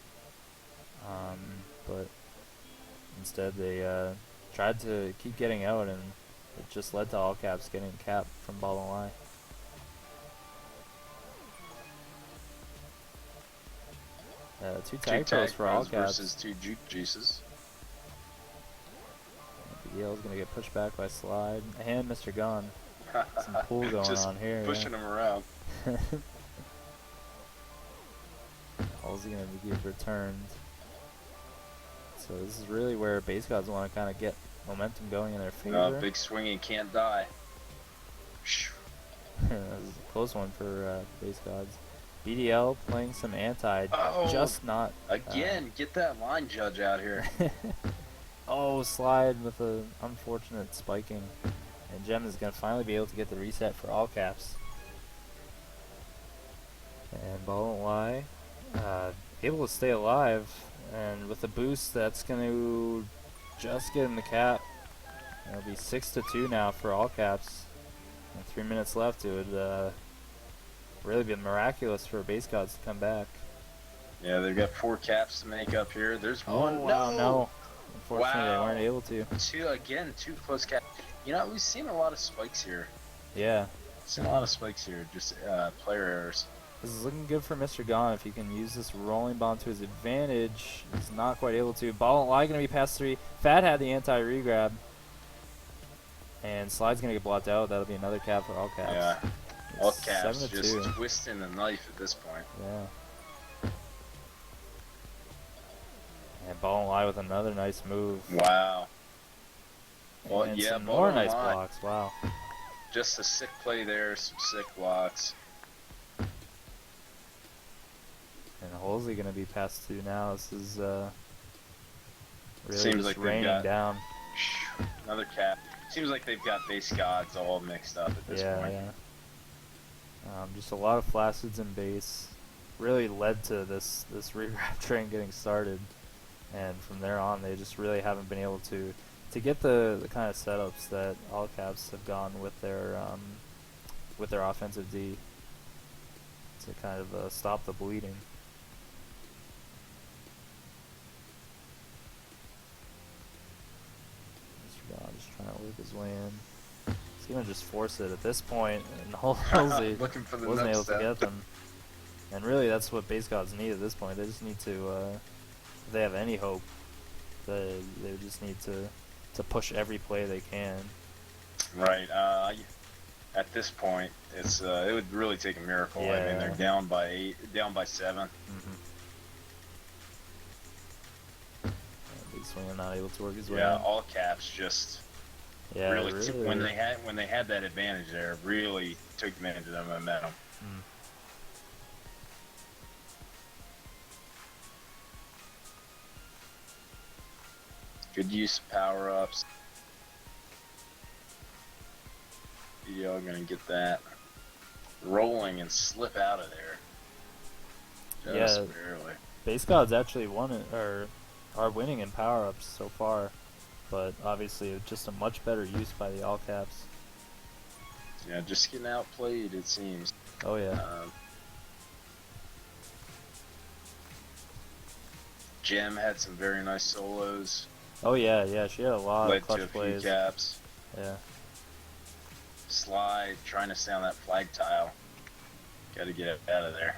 But instead they tried to keep getting out, and it just led to all caps getting capped from ball and lie. Two tag pros for all caps versus 2 juke juices. BDL is gonna get pushed back by Slide and Mr. Gunn. Some pool going just on here. Pushing him around. All's gonna be returned. So this is really where base gods want to kind of get momentum going in their favor. Big swinging can't die. That was a close one for base gods. BDL playing some anti, just not again. Get that line judge out here. Oh, Slide with a unfortunate spiking, and Gem is gonna finally be able to get the reset for all caps. And ball won't lie, able to stay alive, and with the boost, that's gonna just get him the cap. It'll be 6-2 now for all caps. And 3 minutes left. It would really be miraculous for base gods to come back. Yeah, they've got 4 caps to make up here. There's one. Wow, no. Unfortunately, they weren't able to. 2 close caps. You know, we've seen a lot of spikes here. Yeah. Seen a lot of spikes here. Just player errors. This is looking good for Mr. Gon if he can use this rolling bomb to his advantage. He's not quite able to. Ball and lie going to be past 3. Fat had the anti-regrab. And Slide's going to get blocked out. That'll be another cap for all caps. Yeah. It's All caps 7-2. just twisting the knife at this point. Yeah. And ball and lie with another nice move. Wow. Well, and yeah, some ball more and nice lie. blocks. Wow. Just a sick play there. Some sick blocks. And Halsey going to be past 2 now. This is really Seems just like they've raining got- down. Another cap. Seems like they've got base gods all mixed up at this point. Yeah. Just a lot of flacids in base. Really led to this regrab train getting started, and from there on they just really haven't been able to get the kind of setups that all caps have gone with their offensive D to kind of stop the bleeding. Mr. God just trying to work his way in. He's gonna just force it at this point, and Halsey Looking for the wasn't next able to step. get them. And really, that's what base gods need at this point. They just need to, if they have any hope, they just need to push every play they can. Right. At this point, it would really take a miracle. I mean, Yeah. they're down by 8, down by 7. Big Swinger not able to work his way Yeah, in. all caps just Yeah, really when they had that advantage there, really took advantage of the momentum. Mm. Good use of power ups. Y'all gonna get that rolling and slip out of there. Just Yeah. barely. Base gods actually won it, or are winning in power ups so far, but obviously just a much better use by the all caps. Yeah, just getting outplayed, it seems. Oh yeah. Gem had some very nice solos. Oh yeah, she had a lot Led of clutch to a plays. few caps. Yeah. slide, trying to stay on that flag tile. Got to get it out of there.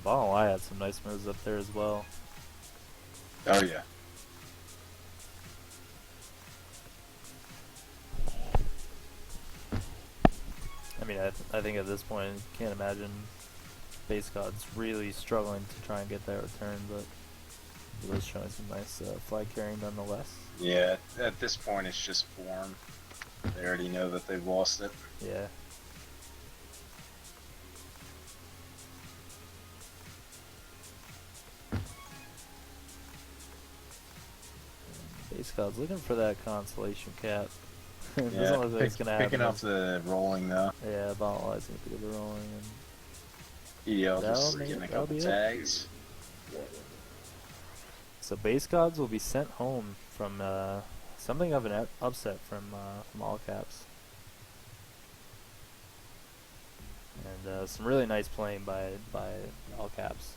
Ball I had some nice moves up there as well. Oh yeah. I mean, I think at this point, can't imagine Base God's really struggling to try and get that return, but it was showing some nice flag carrying nonetheless. Yeah, at this point it's just form. They already know that they've lost it. Yeah. Base God's looking for that consolation cap. It doesn't look like it's gonna happen. Picking up the rolling though. Yeah, Bottomline's gonna pick up the rolling. And EDL just getting a couple tags. So Base Gods will be sent home from something of an upset from all caps. And some really nice playing by all caps.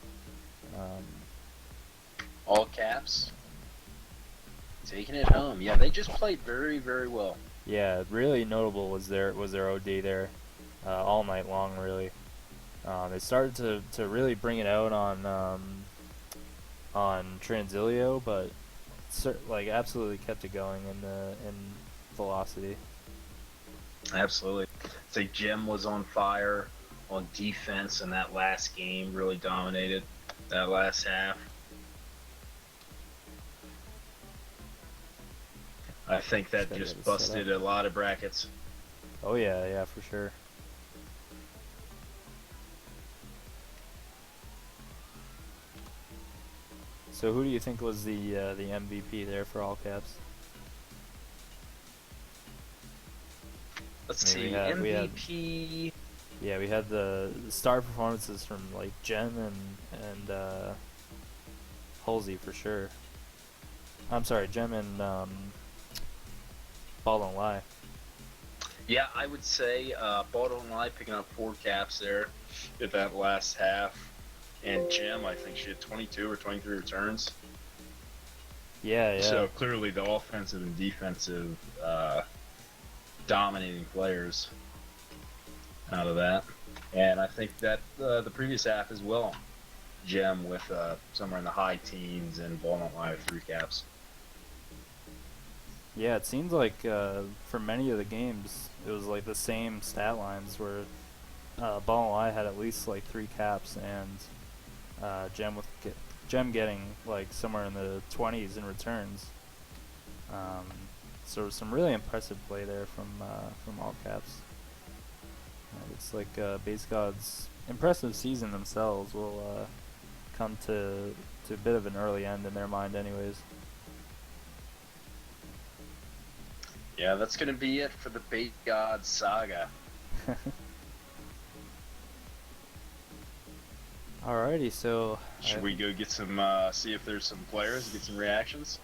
All caps. Taking it home. Yeah, they just played very, very well. Yeah, really notable was their OD there, all night long really. They started to really bring it out on Transilio, but like absolutely kept it going in velocity. Absolutely. I think Jim was on fire on defense in that last game. Really dominated that last half. I think that just busted a lot of brackets. Oh yeah, for sure. So who do you think was the MVP there for all caps? Let's see, MVP. We had the star performances from like Jem and Halsey for sure. I'm sorry, Jem and Ball Don't Lie. Yeah, I would say Ball Don't Lie picking up 4 caps there at that last half. And Jem, I think she had 22 or 23 returns. Yeah. So clearly the offensive and defensive dominating players out of that. And I think that the previous half as well, Jem with somewhere in the high teens and Ball Don't Lie with 3 caps. Yeah, it seems like for many of the games, it was like the same stat lines where Ball and Lie had at least like 3 caps and Jem getting like somewhere in the 20s in returns. So some really impressive play there from all caps. It's like Base God's impressive season themselves will come to a bit of an early end in their mind anyways. Yeah, that's going to be it for the Base God saga. Alrighty, so should we go get some, see if there's some players, get some reactions?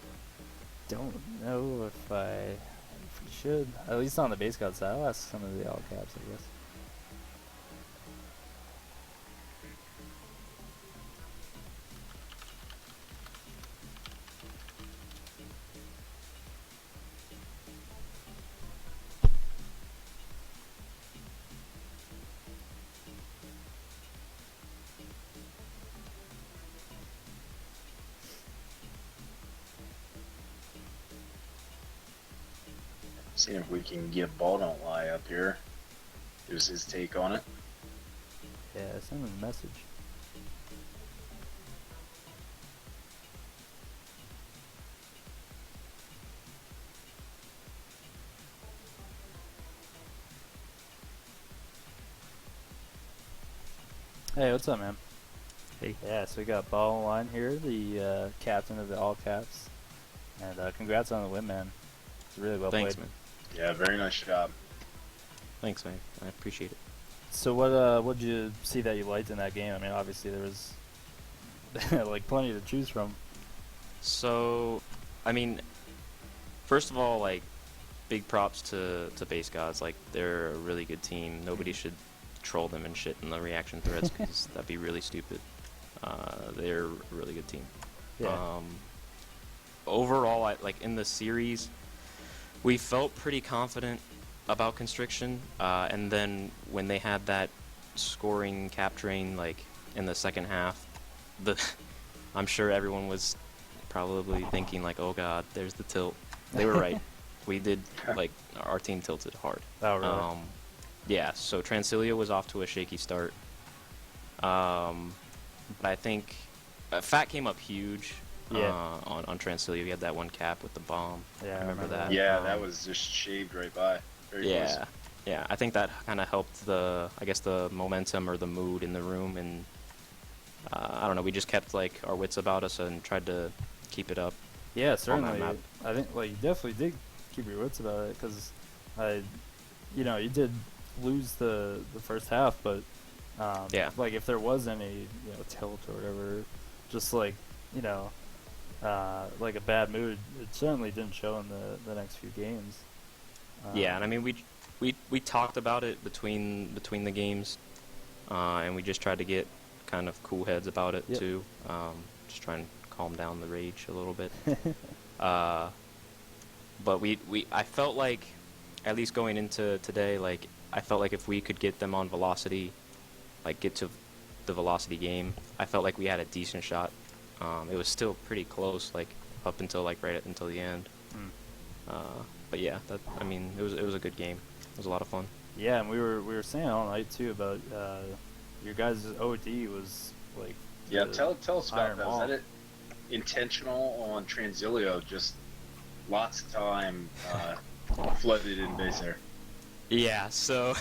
Don't know if we should. At least on the Base God side, I'll ask some of the all caps, I guess. Seeing if we can get Ball Don't Lie up here. Here's his take on it. Yeah, send him a message. Hey, what's up, man? Hey. Yeah, so we got Ball Line here, the captain of the all caps, and congrats on the win, man. It's really well Thanks, played. man. Yeah, very nice job. Thanks, man. I appreciate it. So what'd you see that you liked in that game? I mean, obviously there was like plenty to choose from. So, I mean, first of all, like, big props to Base Gods. Like, they're a really good team. Nobody should troll them and shit in the reaction threads because that'd be really stupid. They're a really good team. Yeah. Overall, like in the series, we felt pretty confident about Constriction, and then when they had that scoring cap train, like, in the second half, I'm sure everyone was probably thinking, like, oh god, there's the tilt. They were right. We did, like, our team tilted hard. Oh, really? Yeah, so Transilia was off to a shaky start. But I think Fat came up huge. Yeah. On Transilia, we had that one cap with the bomb. Yeah, I remember that. Yeah, that was just shaved right by. Very Yeah, close. yeah. I think that kind of helped the momentum or the mood in the room, and I don't know. We just kept like our wits about us and tried to keep it up. Yeah, on certainly. that map. I think like you definitely did keep your wits about it because you did lose the first half, but Yeah. like if there was any tilt or whatever, just like like a bad mood, it certainly didn't show in the next few games. Yeah, and I mean we talked about it between the games, and we just tried to get kind of cool heads about it Yep. too. Just trying to calm down the rage a little bit. But I felt like, at least going into today, like I felt like if we could get them on velocity, like get to the velocity game, I felt like we had a decent shot. It was still pretty close, like up until like until the end. But yeah, I mean, it was a good game. It was a lot of fun. Yeah, and we were saying all night too about your guys' OD was like. Yeah, the tell us about iron that. wall. Is that it intentional on Transilio? Just lots of time flooded in base there. Yeah, so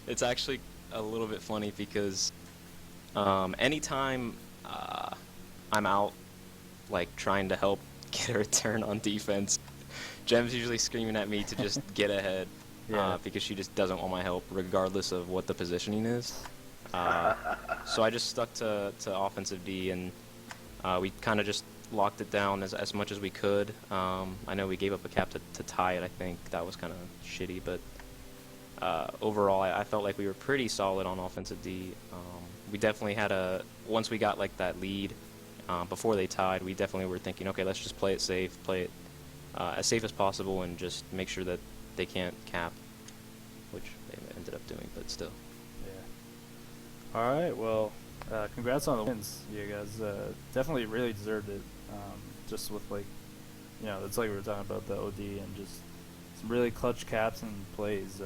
it's actually a little bit funny because anytime I'm out like trying to help get a return on defense, Jem's usually screaming at me to just get ahead. Yeah. Because she just doesn't want my help regardless of what the positioning is. So I just stuck to offensive D, and we kind of just locked it down as much as we could. I know we gave up a cap to tie it. I think that was kind of shitty, but overall I felt like we were pretty solid on offensive D. We definitely had once we got like that lead before they tied, we definitely were thinking, okay, let's just play it safe, play it as safe as possible, and just make sure that they can't cap, which they ended up doing, but still. Yeah. All right. Well, congrats on the wins. You guys definitely really deserved it. Just with like, it's like we were talking about the OD and just some really clutch caps and plays.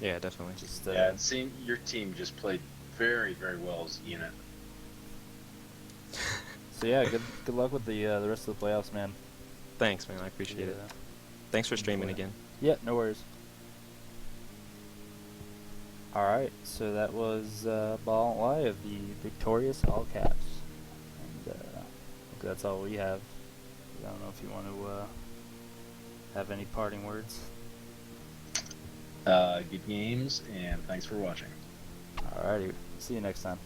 Yeah, definitely. Just Yeah, and seeing your team just played very, very well as a unit. So yeah, good luck with the rest of the playoffs, man. Thanks, man. I appreciate it. Yeah. Thanks for streaming again. Yeah, no worries. Alright, so that was Ball and Lie of the victorious All Caps. And I think that's all we have. I don't know if you want to have any parting words. Good games, and thanks for watching. Alrighty, see you next time.